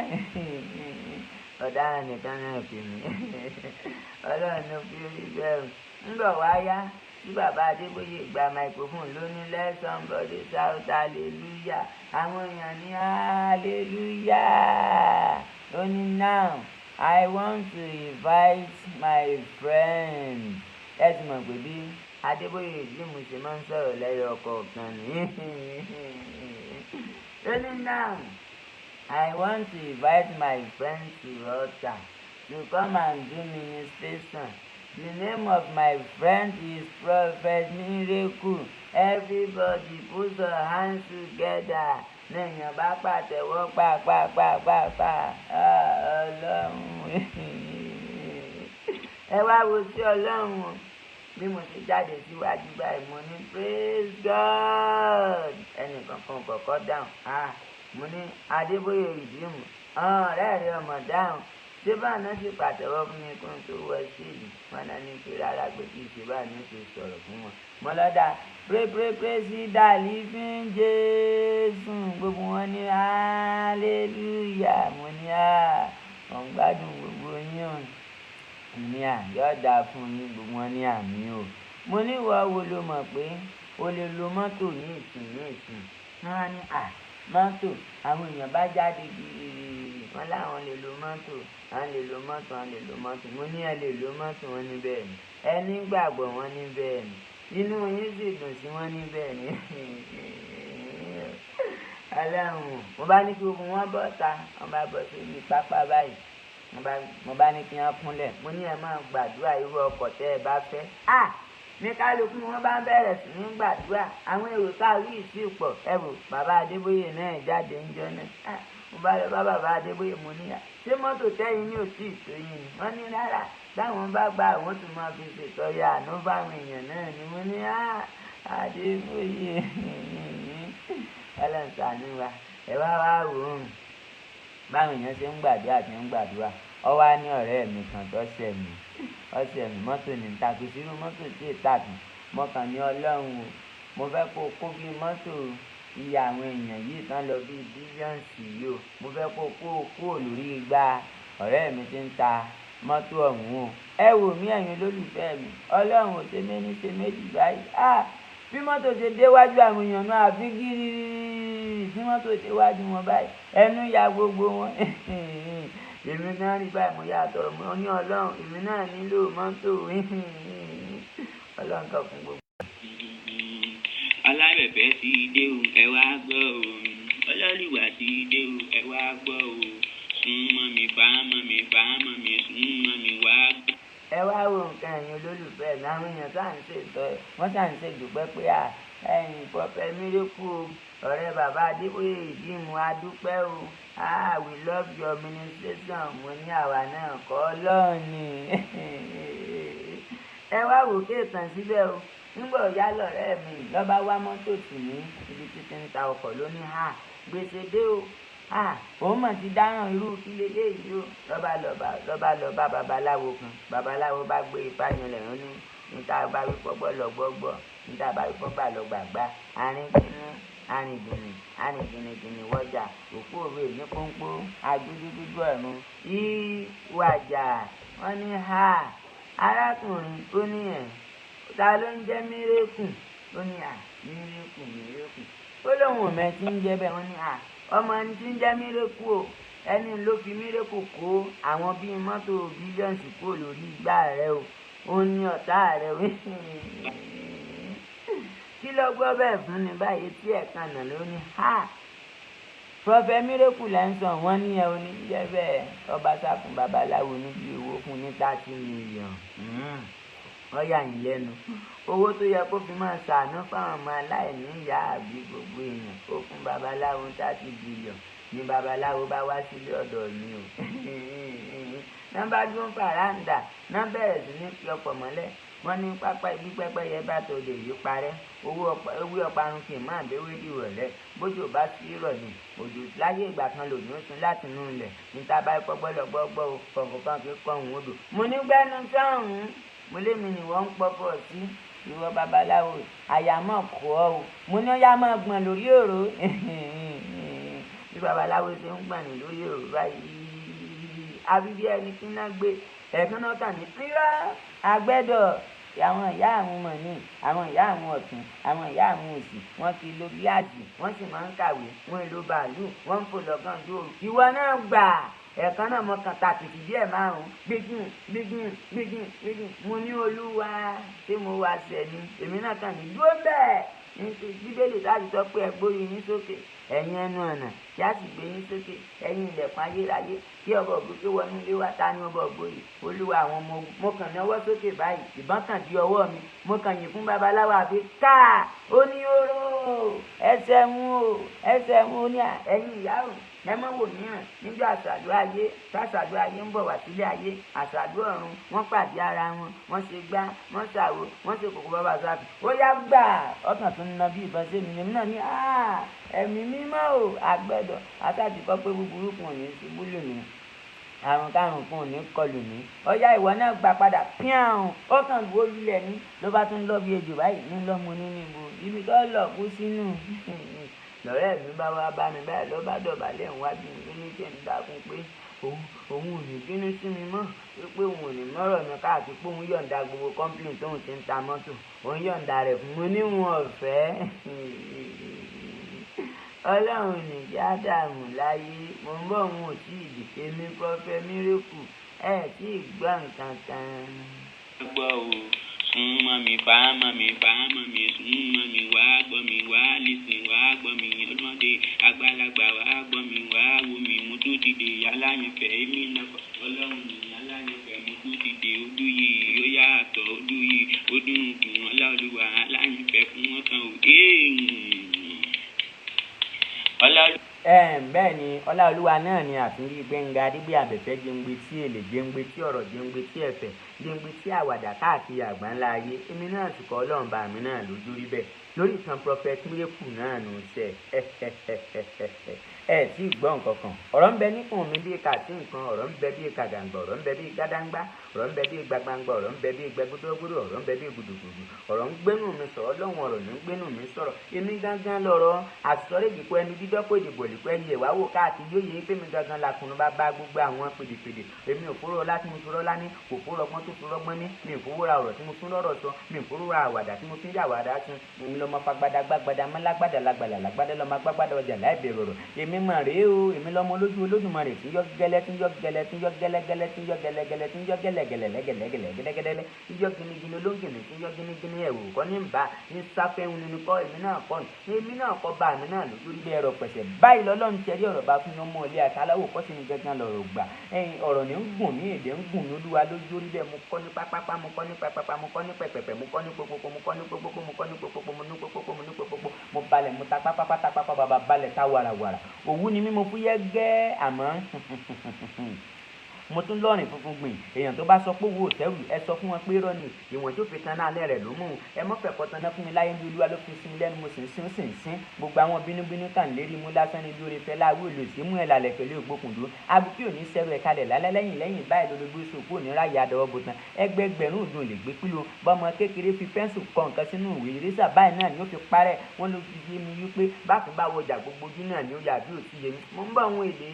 ọ̀daràn nìkan náà pè mí ọlọ́run ló fi rí bẹ́ẹ̀ ńgbọ̀ wá yá tí bàbá Adébóyè gba microphone ló ní let somebody shout hallelujah àwọn èèyàn ní hallelujah ó ní now I want to invite my friend. Ẹ ti mọ̀ pé bí Adébóyè ìdílé ṣe máa ń sọ̀rọ̀ lẹ́yọ kọ̀ọ̀kan ní. Ó ní now I want to invite my friend to altar to come and do ministration. The name of my friend is Prophet Miracle. Everybody put your hands together. Lẹ́yìn bá pàtẹ́wọ́ pàápàá ọlọ́run. Ẹ wá wo sí ọlọ́run bí mo ṣe jáde síwájú báyìí mo ní praise God. Ẹnìkan kan kọ̀ọ̀kan dáhùn. Mo ní Adébóyè rìdíìmù ọ̀rẹ́ rẹ̀ ọmọ dáhùn. Ṣé báà náà ṣe pàtẹ́wọ́ fún mi kó n tó wọ síìlì wọn náà ní pé rárá pé kí ṣe báà ní ṣe sọ̀rọ̀ fún wọn. Mo lọ́dà pray sí dàlí fún Jésù gbogbo wọn ní hallelujah. Mo ní wọ́n gbádùn gbogbo yín o. Mo ní yóò dáa fún yín gbogbo wọn ní àmì o. mo ní ìwọ wo ló mọ̀ pé o lè lo mọ́tò ní ìsìn wọ́n á ní mọ́tò àwọn èèyàn bá jáde gírígírí wọn láwọn lè lo mọ́tò àwọn lè lo mọ́tò àwọn lè lo mọ́tò mo ní ẹ lè lo mọ́tò wọn ní bẹ́ẹ̀ ni ẹni gbàgbọ́ wọn ní bẹ́ẹ̀ ni inú yín sì dùn sí wọn ní bẹ́ẹ̀ ni aláwọn mo bá ní kí gbogbo wọn bọ́ ta wọn bá bọ́ sí ibi pápá báyìí mo bá ní kí wọn kúnlẹ̀ mo ní ẹ máa gbàdúrà irú ọkọ̀ tẹ́ ẹ bá fẹ́ ní kálukú wọn bá bẹ̀rẹ̀ sí ní gbàdúrà àwọn èrò káàrí ìsìpọ̀ ẹ̀rù bàbá Adébóyè náà jáde ń jọ náà mo bá lọ bá bàbá Adébóyè mo níyà ṣé mọ́tò tẹ́yìn ní òtí ìtòyìn ni wọ́n ní rárá táwọn bá gba àwọn tó máa fi ṣètọ́jú àánú fáwọn èèyàn náà ni mo ní Adébóyè ẹlẹ́nsàánú wa ẹ wá wò ó báwọn èèyàn ṣe ń gbàdúrà ọ wá ní ọ̀rẹ́ mi kan tó ṣẹ̀ mí mọ́tò ní takò sínú mọ́tò tí ì tàkì mọ́kàn ní Ọlọ́run o mo fẹ́ kó bí mọ́tò iye àwọn èèyàn yìí tán lọ bí bílíọ̀nsì yìí o mo fẹ́ kó lórí igba ọ̀rẹ́ mi ti ń ta mọ́tò ọ̀hún o ẹ wò mí ẹ̀yin olólùfẹ́ mi Ọlọ́run ò ṣe méní ṣe méjì báyìí bí mọ́tò ṣe déwájú àwọn èèyàn náà àfi gírí bí mọ́tò déwájú wọn báyìí ẹnu ya gbogbo wọn èmi náà rí báyìí mo yàtọ̀ mo ní Ọlọ́run èmi náà nílò mọ́tò Ọlọ́run kan fún gbogbo. Alábẹ̀bẹ̀ ti dé o ẹ wá gbọ́ o Ọlọ́lùwà ti dé o ẹ wá gbọ́ o súnmọ́ mi fàámọ́ mi súnmọ́ mi wá gbọ́. ẹ wá wo nǹkan ẹ̀yin olólùfẹ́ láwọn èèyàn tá à ń ṣètò ẹ̀ wọ́n ṣà ń ṣèdúpẹ́ pé ẹ̀yin Prophet Miracle ọ̀rẹ́ bàbá Adébóyè ìdíìmù adúpẹ́ o we love your administration mo ní àwa náà kọ́ Ọlọ́run ni ẹ wá wò kéètàn síbẹ̀ o nígbà ọ̀yá lọ̀rẹ́ mi lọ́ba wá mọ́tò tì ní ibi títí ń ta ọkọ̀ lóní gbèsè dé o òun mọ̀ ti dáràn irú kí leléyìí o lọ́ba lọ bá babaláwo kan babaláwo bá gbé ipá yẹn lẹ́yìn ní níta bá wí pọ́gbọ́ lọ gbọ́gbọ́ níta bá wí pọ́gbà lọ gbàgbá arìngìnì wọjà òkú òwe ní pọ́npọ́ adúdúdúdú ọ̀run ìwàjà wọ́n ní arákùnrin ó ní ta ló ń jẹ́ Mírèkù ó ní Mírèkù ó lóun ò mẹ́ tí ń jẹ́ bẹ́ẹ̀ wọ́n ní ọmọ ẹni tí ń jẹ́ Mírèkù o ẹni ló fi Mírèkù kó àwọn bíi mọ́tò bílíọ̀nsì kúrò lórí igbá rẹ o ó ní ọ̀tá rẹ o kí ló gbọ́ bẹ́ẹ̀ fún ni báyìí tí ẹ̀kan nà ló ní Prophet Miracle là ń sọ wọ́n ní ẹ oníjẹ́ bẹ́ẹ̀ ọba sákùn babaláwo níbi owó fún ní 30 million wọ́n yà yín lẹ́nu owó tó yẹ kó fi máa ṣàánú fáwọn ọmọ aláìní ìyá àbí gbogbo èèyàn ó fún babaláwo 30 billion ní babaláwo bá wá sílé ọ̀dọ̀ mi o nọ́mbà dún fàràǹdà náà bẹ̀rẹ̀ sí ní fi ọkọ̀ mọ́lẹ̀ wọ́n ní pápá ibi pẹ́pẹ́yẹ bá tó lè yí parẹ́ owó ọparun kì í máa béwé dìrọ̀lẹ́ bójú bá sí ìrọ̀lẹ́ òjò láyé ìgbà kan lòdì ó sun láti inú ilẹ̀ níta bá ikọ́ gbọ́dọ̀ kọ̀ọ̀kan kí kọ́ òun odò mo ní gbẹ́nu sọ́hún mo lémi ni wọ́n ń pọ́pọ̀ sí ìwọ babaláwo àyàmọ̀ kọ́ ọ mo ní ọyá máa gbọ̀n lórí òró bí babaláwo ṣe ń gbọ̀n lórí òró báyìí àbíbí ẹni tí náà gbé ẹ̀kan náà kàn ní tíra agbẹ́dọ̀ àwọn ìyá àwọn ọmọ ní àwọn ìyá àwọn ọ̀tún àwọn ìyá àwọn òsì wọ́n ti lo gíláàsì wọ́n sì máa ń kàwé wọ́n lo bàálù wọ́n ń fò lọ́gán dóòrù ìwọ náà gbà ẹ̀kan náà mo kàn tàkìtì díẹ̀ márùn-ún gbígbìn mo ní Olúwa tí mo wá sẹ̀ ni èmi náà kàn ní dúró bẹ́ẹ̀ nítorí Bíbélì láti sọ pé ẹ gbórí yín sókè ẹ̀yin ẹnu ọ̀nà kí á sì gbé yín sókè ẹ̀yin ilẹ̀kùn ayérayé kí ọba ògbóké wọnú ilé wa ta ní ọba ògbóyè Olúwa àwọn ọmọ ogun mo kàn ní ọwọ́ sókè báyìí ìbọn kàn di ọwọ́ mi mo kàn yìn fún babaláwo àfi káà ó ní oró ẹsẹ̀ mú ó ní ẹ̀yin ìyá òun ẹ mọ wò mìíràn níjọ́ àṣàdó ayé tàṣàdó ayé ń bọ̀ wá sílé ayé àṣàdó ọ̀run wọ́n pàdé ara wọn wọ́n ṣe gbá wọ́n ṣàwò wọ́n ṣe kòkó bàbá sáfì ó yá gbà ọkàn tó ń na bí ìbọn sí mi lèmi náà ní ẹ̀mí mímọ́ ò àgbẹ̀dọ̀ àtàtì kọ́ pé búburú kan ò ní ṣubú lónìí àrùn kárùn kan ò ní kọlù mí ọyá ìwọ náà gbà padà píàrùn ó kàn wó lulẹ̀ ní ló bá tún lọ bí ejò báyìí ní lọ́mọ nínú ibo ibi tó lọ kú sínú lọ́rẹ́ mi bá wá bá mi báyìí ló bá dọ̀bálẹ̀ níwájú mi ní kí n dákun pé òun ò ní bínú sí mi mọ́ wípé òun ò ní mọ́rọ̀ mi káàkiri pé òun yọ̀ǹda gbogbo kọ́ńpìlì tóun ti ń ta mọ́tò òun yọ̀ǹda rẹ̀ fún mi níwọ̀n ọ̀fẹ́. Ọlọ́run ní kí Ádámù láyé mo ń bọ̀ òun ò tí ì dì èmi Prophet Miracle tí ì gbọ́ nǹkan kan. Gbọ́ o, súnmọ́ mi, fàámọ́ mi, súnmọ́ mi, wá gbọ́ mi, wá lísìn, wá gbọ́ mi, ọmọdé àgbàlagbà, wá gbọ́ mi, wá wò mí, mo tún dìde aláyànfẹ́ èmi náà Ọlọ́run ní aláyànfẹ́ mo tún dìde ojú yìí ó yàtọ̀ ojú yìí ó dùn kùn Ọláolúwa aláyànfẹ́ fún wọn kan ò bẹ́ẹ̀ ni Ọláolúwa náà ni Àtúnbí Gbenga Adeboye Abẹ́fẹ́ jẹ́ngbé tí èlé jẹ́ngbé tí ọ̀rọ̀ jẹ́ngbé tí ẹ̀fẹ̀ jẹ́ngbé tí àwàdà káàkiri àgbáńlá ayé èmi náà sì kọ́ Ọlọ́run bá mi náà lójú rí bẹ́ẹ̀ lórí ìtàn Prophet Miracle náà nù sẹ́ tí ì gbọ́ nǹkan kan ọ̀rọ̀ ń bẹ níkùn mi bí kàtí nǹkan ọ̀rọ̀ ń bẹ bí kàgàǹgbà ọ̀rọ̀ ń bẹ bí gàdàǹgbà ọ̀rọ̀ ń bẹ bí gbagbangba ọ̀rọ̀ ń bẹ bí gbẹgbẹdọgbọdọ ọ̀rọ̀ ń bẹ bí gudugudu ọ̀rọ̀ ń gbénú mi sọ̀rọ̀ lọ́wọ́n ọ̀rọ̀ ní gbénú mi sọ̀rọ̀ èmi gángan lọ̀rọ̀ àsọ̀rọ̀ ìdìpọ̀ ẹni dídọ́pọ̀ ìdìbò ìdìpọ̀ ẹni ẹ̀wá wò káàkiri yóò yẹ pé mi gángan làkùnrin bá bá gbogbo àwọn pèdèpèdè èmi ò fúró ọlá tí mo fi rọ́lá ní kò fúró ọgbọ́n tó fi rọ́gbọ́n ní mi ò fowó ra ọ̀rọ̀ tí mo tún lọ́rọ̀ sọ mi ò fowó ra àwàdà tí mo tún yà àwàdà tún èmi lọ́mọ fagbada gbàgbada mọ́lágbàdà lágbàlà lágbàdà lọ́mọ gbàgbàdà ọjà láìbẹ̀rẹ̀ ọ̀rọ̀ èmi mọ̀ rèé o èmi lọ́mọ lójú Olódùmarè tí yọ gẹ́lẹ́ tí yọ gẹ́lẹ́ tí yọ gẹ́lẹ́gẹ́lẹ́ tí yọ gẹ́lẹ́gẹ́lẹ́ tí yọ gẹ́lẹ́gẹ́lẹ́gẹ́lẹ́gẹ́lẹ́ tí yọ gínígíní olóńgìní tí yọ gínígíní ẹ̀wò kọ́ ní bá ní sáfẹ́hun nínú kọ́ èmi náà kọ́ èmi náà kọ́ bá mi náà lójú rí bẹ́ẹ̀ rọ pẹ̀sẹ̀ báyìí lọ́lọ́run tẹ̀lé ọ̀rọ̀ bá fún ọmọ ilé àtàláwò kọ́ sí ni gángan lọ̀rọ̀ gbà ọ̀rọ̀ ní ń gùn mí èdè ń gùn mí Olúwa lójú rí bẹ́ẹ̀ mo kọ́ ní pápápá mo kọ́ ní pápápá mo kọ́ ní pẹ̀pẹ̀pẹ̀ mo kọ́ ní popopo mo kọ́ ní popopo mo kọ́ ní popopo mo ní popopo mo ní popopo mo balẹ̀ mo ta pápápá ta pápá bàbá balẹ̀ ta wàràwàrà òwú ni mí mo fúyẹ́ gẹ́ àmọ́ mo tún lọ́rìn funfun gbìn èèyàn tó bá sọ pé owó òtẹ́rù ẹ sọ fún wọn pé irọ́ ni ìwọ̀n tó fi tan náà alẹ́ rẹ̀ ló mú ẹ mọ́ fẹ̀kọ́ tan náà fún mi láyé ní Olúwa ló fi sí mi lẹ́nu mo sì ń sín gbogbo àwọn bínúbínú kàn lérí mú lásán ní lórí fẹ́ láwé olùsí mú ẹ lálẹ́ pẹ̀lú ògbókùndó abúkí òní sẹ́rù ẹ̀ kalẹ̀ lálẹ́ lẹ́yìn báyìí lólobó sòkó òní ráyà àdọ́wọ́ bó tan ẹgbẹgbẹ̀rún òdùn lè gbé pílò bọ́mọ kékeré fi pẹ́ńsù kọ nǹkan sínú ìwé ìrẹsà báyìí náà ni ó fi parẹ́ wọ́n ló fi yé mi wípé bákan bá wọjà gbogbo ojú náà ni ó yà bí ò sí yé mi mo ń bọ̀ àwọn èdè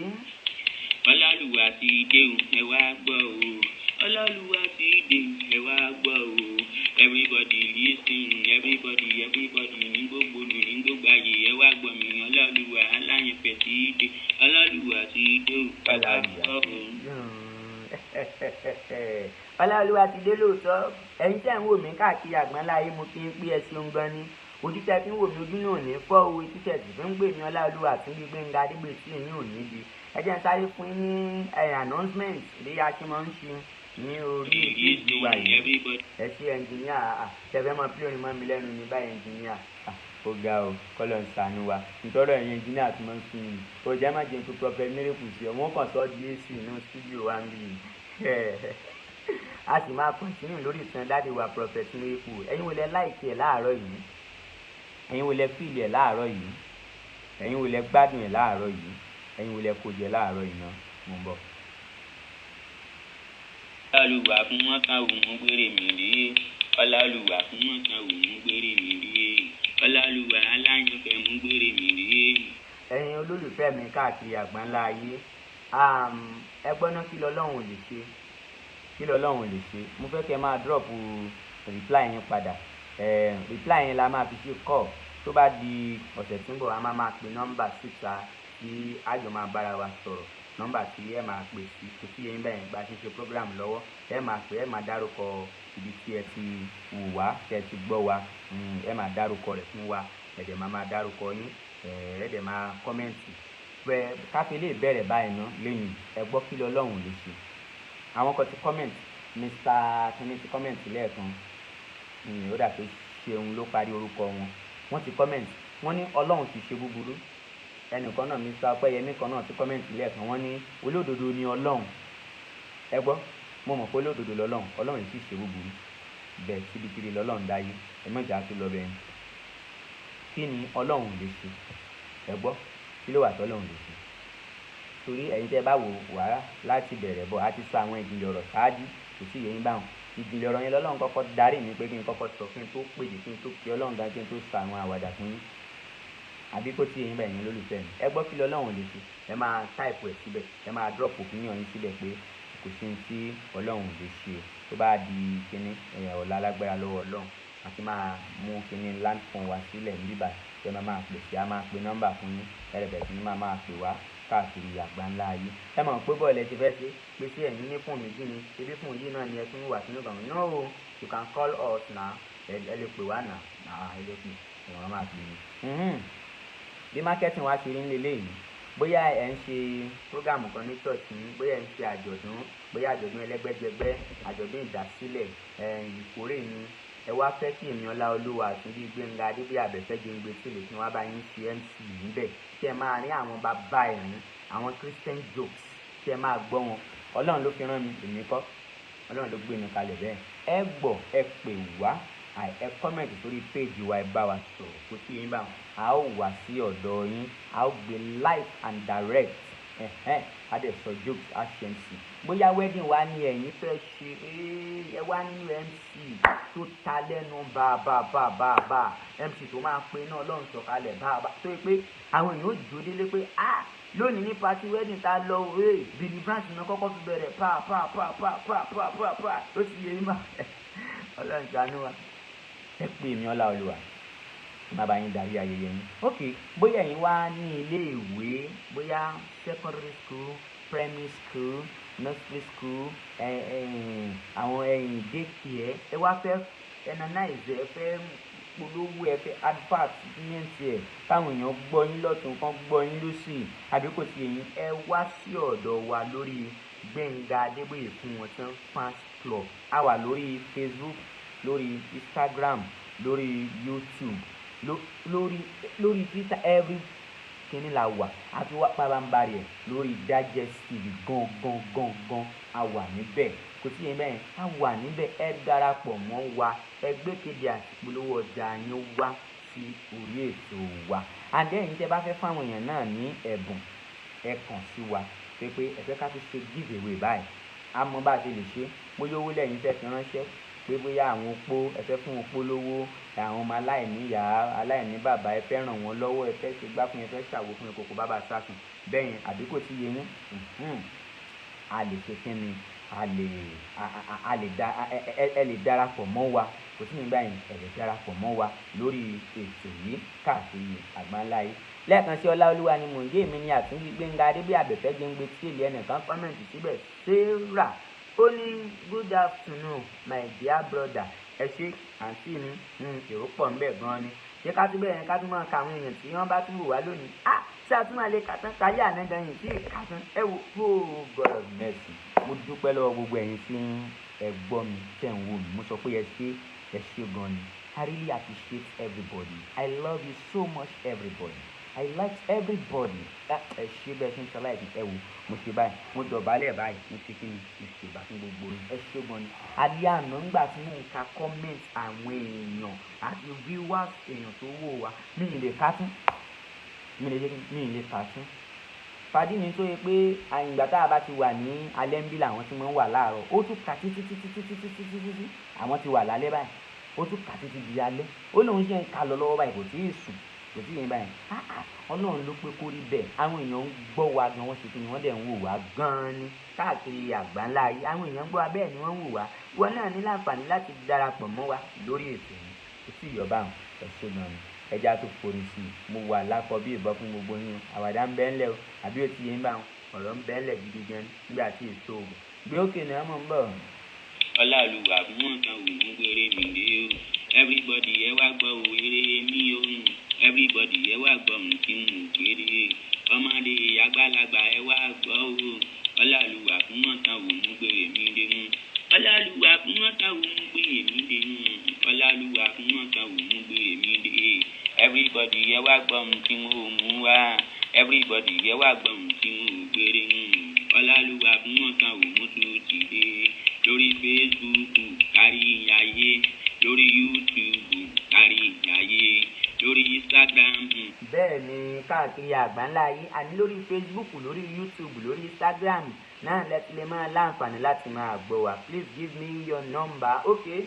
Ọláolúwa ti dé o ẹ wá gbọ́ o Ọláolúwa ti dé ẹ wá gbọ́ o everybody listen everybody ní gbogbo lù ní gbogbo ayé ẹ wá gbọ́ mi Ọláolúwa aláyànfẹ́ ti dé Ọláolúwa ti dé o ẹ wá gbọ́ o. Ọláolúwa ti dé lóòótọ́ ẹ̀yin tẹ́ ń wò mí káàkiri àgbáńlá ayé mo fi ń pé ẹ ṣeun gan ni ojú tẹ́ fi ń wò mí ojú náà ní fọ́ owó títẹ̀ tí fi ń gbè mí Ọláolúwa Àtúnbí Gbenga Adeboye tí èyí ò ní di ẹ jẹ́ ń sáré fún yín ní announcement bí a ṣe máa ń ṣe ní orí ìlú wa yìí ẹ ṣe ẹnjìníà tẹ̀fẹ́ máa pílò ní mọ́ mi lẹ́nu ní báyìí ẹnjìníà ó ga o kọ́lọ̀ ń sànú wa nítorí ẹ̀yin ẹnjìníà tó máa ń sún yìí ó jẹ́ má jẹ́ pé Prophet Miracle sí ọmọ kan sọ di èsì inú studio wa ń bì a sì máa continue lórí ìtàn dáàdi wa Prophet Miracle ẹ̀yin wo lẹ láìkí ẹ̀ láàárọ̀ yìí ẹ̀yin wo lẹ fíìlì ẹ̀ láàárọ̀ yìí ẹ̀yin wo lẹ gbádùn ẹ̀ láàárọ̀ yìí ẹ̀yin wo lẹ kó jẹ láàárọ̀ yìí náà mo ń bọ̀. Ọláolúwa fún wọn kan òun gbére mi rí Ọláolúwa fún wọn kan òun gbére mi rí Ọláolúwa aláyànfẹ́ mú gbére mi rí. ẹ̀yin olólùfẹ́ mi káàkiri àgbáńlá ayé ẹ gbọ́ ná kí lọ́lọ́run lè ṣe kí lọ́lọ́run lè ṣe mo fẹ́ kẹ́ máa drop reply yín padà reply yín la máa fi ṣe call tó bá di ọ̀sẹ̀ tí ń bọ̀ a máa pe nọ́mbà síta tí àjọ máa bára wa sọ̀rọ̀ nọ́mbà tí ẹ máa pè sí kò sí yẹn bẹ́ẹ̀ gba ṣíṣe program lọ́wọ́ ẹ máa pè ẹ máa dárúkọ ibi tí ẹ ti wù wá tí ẹ ti gbọ́ wa ẹ máa dárúkọ rẹ̀ fún wa ẹ̀dẹ̀ máa dárúkọ yín ẹ̀ẹ́dẹ̀ máa kọ́mẹ́ǹtì pé káfí lè bẹ̀rẹ̀ báyìí ná lẹ́yìn ẹ gbọ́ kí lọ́lọ́run lè ṣe àwọn kan ti kọ́mẹ́ǹtì Mr. kínní ti kọ́mẹ́ǹtì lẹ́ẹ̀kan ó dà pé ṣeun ló parí orúkọ wọ́n ti kọ́mẹ́ǹtì wọ́n ní Ọlọ́run ti ṣe búburú ẹnìkan náà Mr. Ọpẹ́yẹmí kan náà ti kọ́mẹ́ǹtì lẹ́ẹ̀kan wọ́n ní olódodo ni Ọlọ́run ẹ gbọ́ mo mọ̀ pé olódodo lọ́lọ́run Ọlọ́run yìí sì ṣe búburú bẹ́ẹ̀ síbikiri lọ́lọ́run dáyé ẹ mọ̀jà tó lọ bẹ́ẹ̀ kí ni Ọlọ́run lè ṣe ẹ gbọ́ kí ló wà tó Ọlọ́run lè ṣe torí ẹ̀yin tẹ́ bá wò wá láti bẹ̀rẹ̀ bọ̀ á ti sọ àwọn ìjìnlẹ̀ ọ̀rọ̀ ṣáájú kò sí yẹn báwọn ìjìnlẹ̀ ọ̀rọ̀ yẹn lọ́lọ́run kọ́kọ́ darí mi pé kí n kọ́kọ́ sọ kí n tó pèdè kí n tó kí Ọlọ́run gan kí n tó sọ àwọn àwàdà fún yín àbí kó tí eyín bẹ̀ yín lólùfẹ́ mi ẹ gbọ́ kí lọ́lọ́run lè ṣe ẹ máa táìpù ẹ̀ síbẹ̀ ẹ máa drop opinion yín síbẹ̀ pé kò sí ní tí ọlọ́run lè ṣe tó bá di kíní ọ̀la lágbára lọ́wọ́ ọlọ́run àti máa mú kíní land phone wá sílẹ̀ níbà ẹ máa pè sí a máa pe nọ́mbà fún yín ẹ̀rẹ̀bẹ̀ sí ni máa pè wá káàkiri àgbáńlá ayé ẹ mọ̀ pé bọ́ọ̀lù ẹ ti fẹ́ ṣe pé sí ẹ̀yin ní fóònù méjì ni ebi fóònù yìí náà ni ẹ tún wà sínú ìgbà wọn no you can call us now ẹ lè pè wá náà ẹ lè pè ìwọ̀n máa pè yín. bí marketing wá ṣe rí nílé yìí bóyá ẹ ń ṣe prógámù kan ní church ní bóyá ẹ ń ṣe àjọ̀dún bóyá àjọ̀dún ẹlẹ́gbẹ́jẹgbẹ́ àjọ̀dún ìdásílẹ̀ ìkórè ni ẹ wá fẹ́ kí èmi Ọláolúwa Àtúnbí Gbenga Adeboye Atunbi sílẹ̀ kí wọ́n bá yín ṣe MC níbẹ̀ kí ẹ máa rí àwọn bàbá ẹ̀rín àwọn Christian jokes kí ẹ máa gbọ́ wọn Ọlọ́run ló fi rán mi èmi kọ́ Ọlọ́run ló gbé mi kalẹ̀ bẹ́ẹ̀ ẹ gbọ́ ẹ pè wá ẹ comment sórí page wa ẹ bá wa sọ̀rọ̀ kó tí yín bá wọn a ó wá sí ọ̀dọ̀ yín a ó gbé live and direct a dẹ̀ sọ jokes a ṣe MC bóyá wedding wa ni ẹ̀yin fẹ́ ṣe ẹ wá nínú MC tó ta lẹ́nu bá MC tó máa pe náà Ọlọ́run sọ̀kalẹ̀ bá tó yẹ pé àwọn èèyàn ó jó délé pé lónìí ní party wedding ta lọ Billy Branch náà kọ́kọ́ fi bẹ̀rẹ̀ pa ó ti yẹ yín bá Ọlọ́run ṣàánú wa ẹ pè mí Ọláolúwa má bá yín darí ayẹyẹ yín ok bóyá ẹ̀yin wá ní ilé ìwé bóyá secondary school primary school nursery school àwọn daycare ẹ wá fẹ́ analyze ẹ fẹ́ polówó ẹ fẹ́ advertisement ẹ káwọn èèyàn gbọ́ yín lọ́tún kan gbọ́ yín lósì àbí kò sí ẹ̀yin ẹ wá sí ọ̀dọ̀ wa lórí Gbenga Adeboye fún wọn tán fans club a wà lórí Facebook lórí Instagram lórí YouTube lórí Twitter every kíní la wà àti wá pàbàmbarì ẹ̀ lórí Digest TV gan a wà níbẹ̀ kò sí yẹn bẹ́ẹ̀ a wà níbẹ̀ ẹ darapọ̀ mọ́ wa ẹ gbé kéde àti polówó ọjà yín wá sí orí ètò wa àdéhùn tẹ́ bá fẹ́ fáwọn èèyàn náà ní ẹ̀bùn ẹ kàn sí wa pé ẹ fẹ́ ká tó ṣe give away báyìí a mọ bá a ṣe lè ṣe bóyá owó lẹ́yìn fẹ́ fi ránṣẹ́ pé bóyá àwọn opó ẹ fẹ́ fún opó lówó àwọn ọmọ aláìní ìyá aláìní bàbá ẹ fẹ́ ràn wọ́n lọ́wọ́ ẹ fẹ́ ṣe gbá fún ẹ fẹ́ ṣàwó fún ẹ kòkó bàbá sásùn bẹ́yìn àbí kò sí yé yín a lè ṣe kí ni ẹ lè darapọ̀ mọ́ wa kò sí ní báyìí ẹ lè darapọ̀ mọ́ wa lórí ètò yìí káàkiri àgbáńlá yìí lẹ́ẹ̀kan sí Ọláolúwa ni mò ń gé mi ní Àtúnbí Gbenga Adeboye Atunbi tí èlé ẹnìkan kọ́mẹ̀ntì síbẹ̀ Sarah ó ní good afternoon my dear brother ẹ ṣe àǹtí mi èrò pọ̀ ńbẹ̀ gan-an ni ṣé ká tún bẹ̀rẹ̀ ká tún máa ka àwọn èèyàn tí wọ́n bá tún wò wá lónìí ṣé a tún máa lè kà tán káyé ànágan yìí tí kà tán ẹ wò ó God of mercy mo dúpẹ́ lọ́wọ́ gbogbo ẹ̀yin tí ẹ gbọ́ mi tẹ̀ ń wò mí mo sọ pé ẹ ṣe gan ni I really appreciate everybody I love you so much everybody I like everybody ẹ ṣe bẹ́ẹ̀ ṣe ń sọ láì ẹ wò mo ṣe báyìí mo dọ̀bálẹ̀ báyìí mo ṣe kí ni mo ṣe bá fún gbogbo ẹ ṣe gan ni alẹ́ àná ńgbà tí mò ń ka comment àwọn èèyàn àti viewers èèyàn tó wò wá mi ì lè ká tún fàdí mi tó yẹ pé àyìngbà tá a bá ti wà ní alẹ́ ń bí làwọn tí wọ́n wà láàárọ̀ ó tún kà títí àwọn ti wà lálẹ́ báyìí ó tún kà títí di alẹ́ ó lóun ṣe ń ka lọ lọ́wọ́ báyìí kò tí ì sùn kò tí yẹn báyìí Ọlọ́run ló pé kó rí bẹ́ẹ̀ àwọn èèyàn ń gbọ́ wa gan wọ́n ṣe kí ni wọ́n dẹ̀ ń wò wá gan-an ni káàkiri àgbáńlá ayé àwọn èèyàn ń gbọ́ wa bẹ́ẹ̀ ni wọ́n ń wò wá wọn náà ní láǹfààní láti darapọ̀ mọ́ wa lórí ètò yìí kò sí ìyọ̀bá àwọn ẹ̀ṣẹ̀ náà ni ẹja tó forí sí i mo wà lákọ bí ìbọn fún gbogbo yín àwàdà ń bẹ́ ńlẹ̀ o àbí ó ti yẹn bá ọ̀rọ̀ ń bẹ́ ńlẹ̀ gidi gan nígbà tí èso òògùn gbé òkè ni wọ́n mọ̀ ń bọ̀. Ọláolúwa fún wọn kan wò mú gbére mi dé o everybody ẹ wá gbọ́ òwéré mi o everybody ẹ wá gbọ́ ohun tí mo gbére ọmọdé àgbàlagbà ẹ wá gbọ́ o Ọláolúwa fún wọn kan wò mú gbére mi dé o Ọláolúwa fún wọn kan wò mú gbére mi dé o Ọláolúwa fún wọn kan wò mú gbére mi dé everybody ẹ wá gbọ́ ohun tí mo mú wá everybody ẹ wá gbọ́ ohun tí mo gbére Ọláolúwa fún wọn kan wò mú tó ti dé lórí Facebook kárí ayé lórí YouTube kárí ayé lórí Instagram. bẹ́ẹ̀ ni káàkiri àgbáńlá ayé àní lórí Facebook lórí YouTube lórí Instagram náà lẹ́tí lè máa láǹfààní láti máa gbọ́ wa please give me your number okay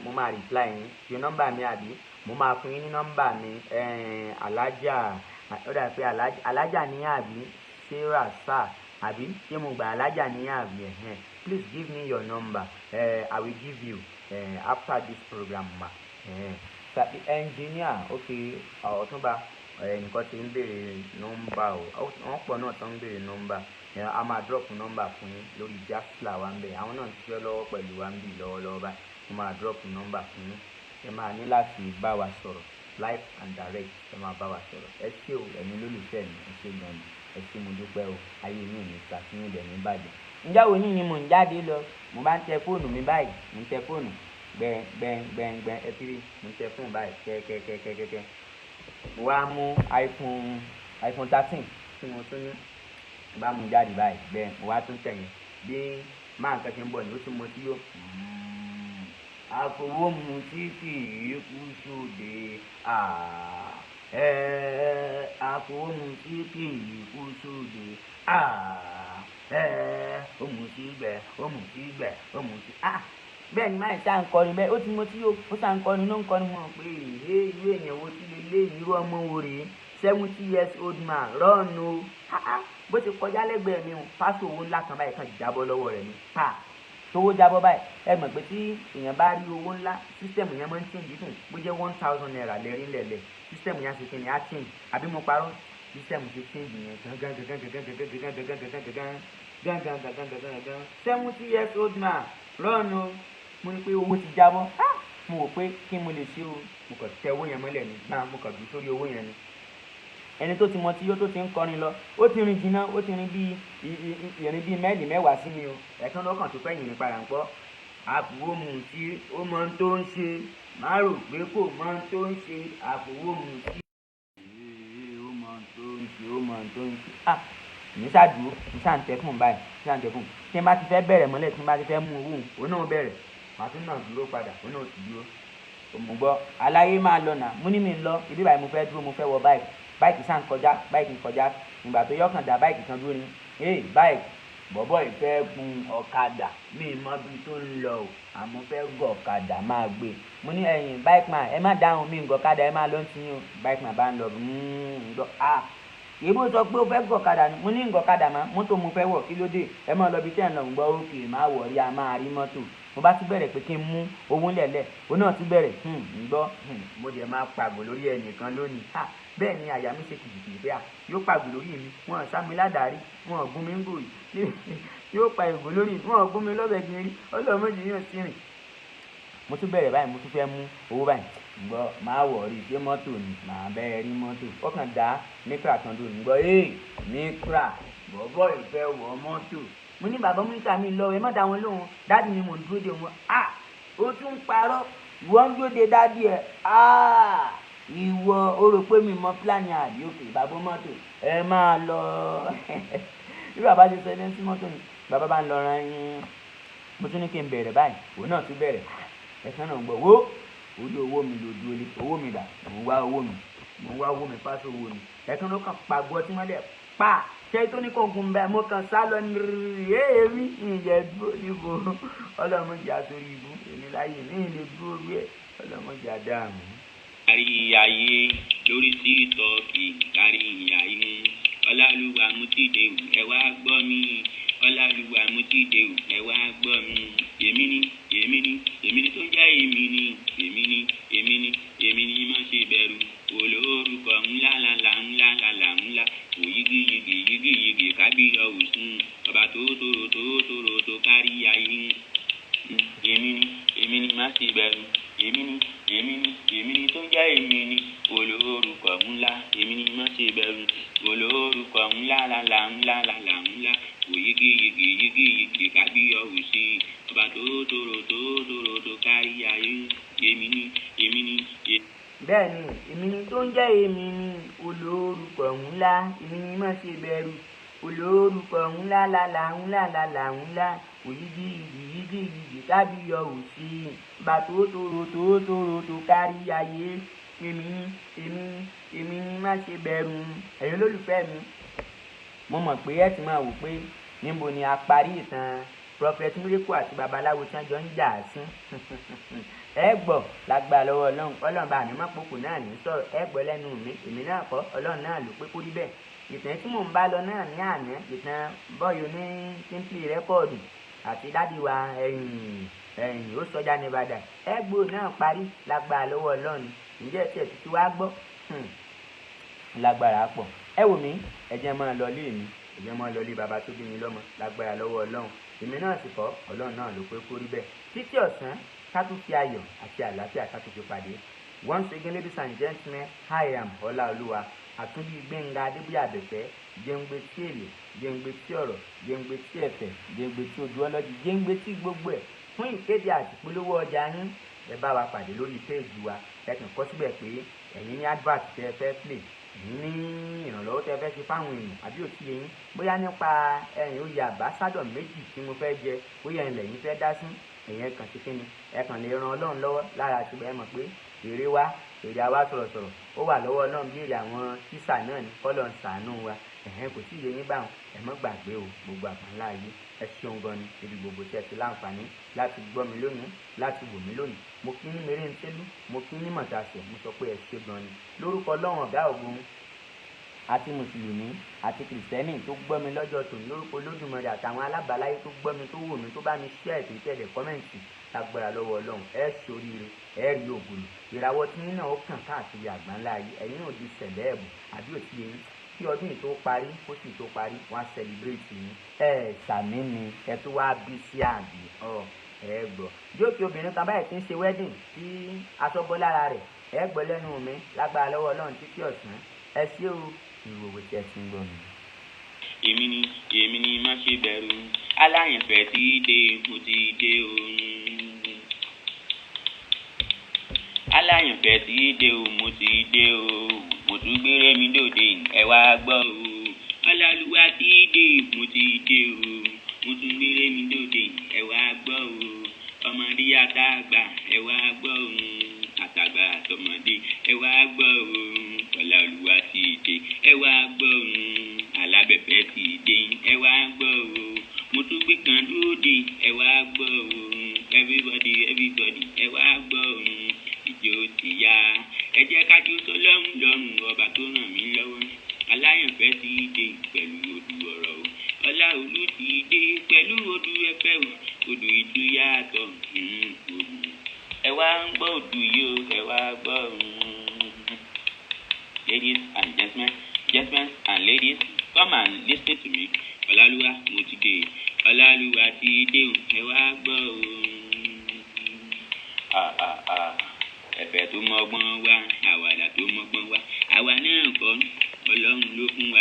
mo máa reply yín your number mi àbí mo máa fún yín ní nọ́mbà mi alájà ó dà pé alájà ní àbí sarah sir àbí ṣé mo gba alájà ní àbí please give me your number I will give you after this program ma engineer okay Ọ̀túnba nǹkan tí ń béèrè nọ́mbà o wọ́n pọ̀ náà tó ń béèrè nọ́mbà a máa drop nọ́mbà fún yín lórí jasla wa ń bẹ̀ àwọn náà ti fẹ́ lọ́wọ́ pẹ̀lú wa ń bì lọ́wọ́lọ́wọ́ báyìí mo máa drop nọ́mbà fún yín ẹ máa ní láti bá wa sọ̀rọ̀ live and direct ẹ máa bá wa sọ̀rọ̀ ẹ ṣé o ẹ̀yin lólùfẹ́ mi ẹ ṣé gan-an ẹ ṣé mo dúpẹ́ o ayé mi ò ní ta sí ní ìdẹ̀mí bàjẹ́. ǹjẹ́ òní ni mò ń jáde lọ mo bá ń tẹ fóònù mi báyìí mo ń tẹ fóònù gbẹ̀ngbẹ̀ngbẹ̀ ẹ ti rí mo ń tẹ fóònù báyìí kẹ́kẹ́kẹ́kẹ́kẹ́ mo wá mú iPhone 13 tí mo tún ní bá mú jáde báyìí bẹ́ẹ̀ mo wá tún tẹ̀yìn bí máa nǹkan ṣe ń bọ̀ ní ó tún mo tí yó àfọwọ́mu tí kì í kú sóde àfọwọ́mu tí kì í kú sóde òmù sí gbẹ bẹ́ẹ̀ ni máa ṣá ń kọrin bẹ́ẹ̀ ó ti mo tí yó ó ṣá ń kọrin ló ń kọrin wọn pé irú èèyàn wo tí lè lé irú ọmọ wo rèé 70 years old man run o bó ti kọjá lẹ́gbẹ̀ẹ́ mi pásò owó ńlá kan báyìí kan jábọ́ lọ́wọ́ rẹ̀ ní pa tówó jábọ́ báyìí ẹ mọ̀ pé tí èèyàn bá rí owó ńlá sísítẹ̀mù yẹn máa ń change fún bó jẹ́ 1000 naira lẹ́rìn lẹ̀lẹ̀ sísítẹ̀mù yẹn ṣe kíni á change àbí mo parọ́ sísítẹ̀mù ṣe change yẹn gangan 70 years old man run o mo ní pé owó ti jábọ́ mo wò pé kí mo lè ṣe o mo kàn tẹ owó yẹn mọ́lẹ̀ ní gbà mo kàn dùn sórí owó yẹn ni ẹni tó ti mọ tí yóò tó ti ń kọrin lọ ó ti rìn jìnnà ó ti rìn bíi ìrìn bíi mẹ́ẹ̀lì mẹ́wàá sí mi o ẹ̀kan lọ́kàn tó fẹ́ yìn padà ń pọ́ àfọwọ́mù tí ó mọ tó ń ṣe má rò pé kò mọ tó ń ṣe àfọwọ́mù tí ó mọ tó ń ṣe mi ṣáàdúró mi ṣáàǹtẹ̀ fún báyìí ṣáàǹtẹ̀ fún tí n bá ti fẹ́ bẹ̀rẹ̀ mọ́lẹ̀ tí n bá ti fẹ́ mú owó òun náà bẹ̀rẹ̀ màá tún náà dúró padà òun náà ti dúró mo gbọ́ aláyé máa lọ nà mo ní mi ń lọ ibi báyìí mo fẹ́ dúró mo fẹ́ wọ báyìí sáà ń kọjá báyìí ń kọjá ìgbà tó yọkàn dá báyìí kan dúró ni báyìí bọ̀bọ̀ ìfẹ́ gun ọ̀kadà mi mọ ibi tó ń lọ o àmọ́ fẹ́ gọ̀ ọ̀kadà máa gbé mo ní ẹ̀yìn báyìí man ẹ má dáhùn mi gọ̀ ọ̀kadà ẹ má lọ sí yín o báyìí man bá ń lọ ìbò sọ pé ó fẹ́ gọ̀ ọ̀kadà ni mo ní gọ̀ ọ̀kadà má mọ́tò mo fẹ́ wọ̀ kí ló dé ẹ má lọ bí tẹ́ ẹ̀ lọ ń gbọ́ òkè má wọ̀ rí a máa rí mọ́tò mo bá tún bẹ̀rẹ̀ pé kí n mú owó lẹ̀lẹ̀ òun náà tún bẹ̀rẹ̀ ń gbọ́ mo dẹ̀ máa pàgò lórí ẹnìkan lónìí bẹ́ẹ̀ ni àyà mi ṣe kìkìkì pé yóò pàgò lórí mi wọn sá mi ládàárí wọn gún mi ń gòyì yóò pa ìgò lórí mi wọn gún mi lọ́bẹ̀ kiri ọlọ́mọdé yóò sí rìn mo tún bẹ̀rẹ̀ báyìí mo tún fẹ́ mú owó báyìí gbọ́ máa wọ̀ rí ṣé mọ́tò ni màá bẹ́ẹ̀ rí mọ́tò ọkàn dá níkra kan dùn gbọ́ níkra bọ̀bọ̀ ìfẹ́ wọ mọ́tò mo ní bàbá múníkà mi lọ ẹ má dá wọn lóhùn dáàdì mi mò ń dúró de wọn ó tún ń parọ́ ìwọ ń dúró de dáàdì ẹ ìwọ ó rò pé mi mọ pílánì àbí òkè bàbá mọ́tò ẹ máa lọ bí bàbá ti sọ ẹni sí mọ́tò ni bàbá bá ń lọ ran yín mo tún ní kí n bẹ̀rẹ̀ báyìí òun náà tún bẹ̀rẹ̀ ẹ̀sán náà ń gbọ́ wo orí owó mi ló dúró lé owó mi dà mò ń wá owó mi pásó owó mi ẹ̀kan ló kàn pàgọ́ tí wọ́n lẹ̀ pa ṣé tó ní kóńkùn bẹ́ẹ̀ mo kàn sá lọ ní èémí ìyẹn dúró níbo ọlọ́mọdé àtòrí ibú èmi láyé ní ilé dúró rí ẹ̀ ọlọ́mọdé àdáàmú. kárí ayé lórí TikTok kárí ayé ọlálùwà mú ti dé ẹ wá gbọ́ mi ọlálùwà mú ti dé ẹ wá gbọ́ mi èmi ni tó jẹ́ èmi ni má ṣe bẹ̀rù olórúkọ ńlá òyígíyigì kábíyọ òsùn ọba tó kárí ayé èmi ni má ṣe bẹ̀rù èmi ni tó jẹ́ èmi ni olórúkọ ńlá èmi ni má ṣe bẹ̀rù olórúkọ ńlá òyígíyigì kábíyọ òsùn ọba tó kárí ayé èmi ni. bẹ́ẹ̀ ni èmi ni tó ń jẹ́ èmi ni olórúkọ ńlá èmi ni má ṣe bẹ̀rù olórúkọ ńlá òyígíyigì kábíyọ òsì bá tó kárí ayé èmi ni má ṣe bẹ̀rù. ẹ̀yin olólùfẹ́ mi mo mọ̀ pé ẹ ti máa wò pé níbo ni a parí ìtàn prophet miracle àti babaláwo tí wọ́n jọ ń jà sí ẹ gbọ́ lágbára lọ́wọ́ ọlọ́run bá mi mọ́ pòkù náà ní sọ̀rọ̀ ẹ gbọ́ lẹ́nu mi èmi náà kọ́ ọlọ́run náà ló pé kó rí bẹ́ẹ̀. ìtàn tí mò ń bá lọ náà ní àná ìtàn bọ́yọ̀ ní simple rẹ́kọ̀dù àti dádì wa ó sọjá ní Ìbàdàn ẹ gbọ́ náà parí lágbára lọ́wọ́ ọlọ́run ǹjẹ́ tí ẹ̀ tuntun wá gbọ́ lágbára pọ̀ ẹ wò mí ẹ jẹ́ máa lọ lé mi ẹ jẹ́ máa lọ lé bàbá tó bí mi lọ́mọ lágbára lọ́wọ́ ọlọ́run èmi náà sì kọ́ ọlọ́run náà ló pé kó rí bẹ́ẹ̀ títí ọ̀sán ká tún fi ayọ̀ àti àlàáfíà ká tún fi pàdé. Once again, ladies and gentlemen, I am Ọláolúwa Àtúnbí Gbenga Adeboye Abẹ̀fẹ́ jẹ́ngbé tí èlé jẹ́ngbé tí ọ̀rọ̀ jẹ́ngbé tí ẹ̀fẹ̀ jẹ́ngbé tí ojú ọlọ́jì jẹ́ngbé tí gbogbo ẹ̀ fún ìkéde àti ìpolówó ọjà yín ẹ bá wa pàdé lórí péèjì wa ẹ kàn kọ síbẹ̀ pé ẹ̀yin ní advert tẹ́ ẹ fẹ́ play ẹ̀yin ní ìrànlọ́wọ́ tẹ́ ẹ fẹ́ ṣe fáwọn èèyàn àbí òtí yẹn bóyá nípa oyè àbásádọ̀ méjì tí mo fẹ́ jẹ bóyá ilẹ̀ yín fẹ́ dá sí ẹ̀yẹn kàn sí kíni ẹ kàn lè ran ọlọ́run lọ́wọ́ lára àti bẹ́ẹ̀ mọ̀ pé èrè àwa sọ̀rọ̀sọ̀rọ̀ ó wà lọ́wọ́ ọlọ́run bí èrè àwọn tíṣà náà ní kọ́lọ̀ ń ṣàánú wa kò sí iye yín báwọn ẹ mọ́ gbàgbé o gbogbo àpáńlá yìí ẹ ṣeun gan ni ibi gbogbo tí ẹ ti láǹfààní láti gbọ́ mi lónìí láti wò mí lónìí mo kí ní mèrè ń tẹ́lú mo kí ní mọ̀tàṣẹ̀ mo sọ pé ẹ ṣe gan ni lórúkọ ọlọ́run ọ̀gá ògùn àti mùsùlùmí àti kìrìsìtẹ́nì tó gbọ́ mi lọ́jọ́ tòní lórúkọ Olódùmarè àtàwọn alábàáláyé tó gbọ́ mi tó wò mí tó bá mi share ètò ìtẹ̀lẹ̀ kọ́mẹ̀ǹtì lágbára lọ́wọ́ ọlọ́run ẹ ṣoríire ẹ rí ògùnù ìràwọ̀ tí yín náà ó kàn káàkiri àgbáńlá ayé ẹ̀yin náà di sẹ̀lẹ́ẹ̀bù àbí òtí yẹn kí ọdún yìí tó parí kó sì tó parí wọ́n á celebrate yín sàmì ni ẹ tó wá bí sí àbí ẹ gbọ́ jókè obìnrin kan báyìí ti ń ṣe wedding tí aṣọ bọ́ lára rẹ̀ ẹ gbọ́ lẹ́nu mi lágbára lọ́wọ́ ọlọ́run títí ọ̀sán ẹ ṣé o ìwòwò tí ẹ ti ń gbọ́ mi. èmi ni má ṣe bẹ̀rù aláyànfẹ́ tí dé mo ti dé o. aláyànfẹ́ tí dé o mo ti dé o mo tún gbére mi dòde ẹ wá gbọ́ o. Ọláolúwa tí dé mo ti dé o mo tún gbére mi dòde ẹ wá gbọ́ o. ọmọdé àtàgbà ẹ wá gbọ́ o. àtàgbà àtọmọdé ẹ wá gbọ́ o. Ọláolúwa ti dé ẹ wá gbọ́ o. alábẹ̀fẹ́ ti dé ẹ wá gbọ́ o. mo tún gbé kan dòde ẹ wá gbọ́ o. everybody ẹ wá gbọ́ o. ìjó ti yá ẹ jẹ́ ká jó sọ lọ́rùn ọba tó ràn mí lọ́wọ́. aláyànfẹ́ ti dé pẹ̀lú odù ọ̀rọ̀ o. Ọláolú ti dé pẹ̀lú odù ẹ̀fẹ́ o. odù ìtú yàtọ̀ odù. ẹ wá ń gbọ́ odù yìí o ẹ wá gbọ́ ladies and gentlemen and ladies come and listen to me. Ọláolúwa mo ti dé Ọláolúwa ti dé o ẹ wá gbọ́ o. ẹ̀fẹ̀ tó mọ́gbọ́n wá àwàdà tó mọ́gbọ́n wá àwa náà kọ́ ọlọ́run ló fún wa.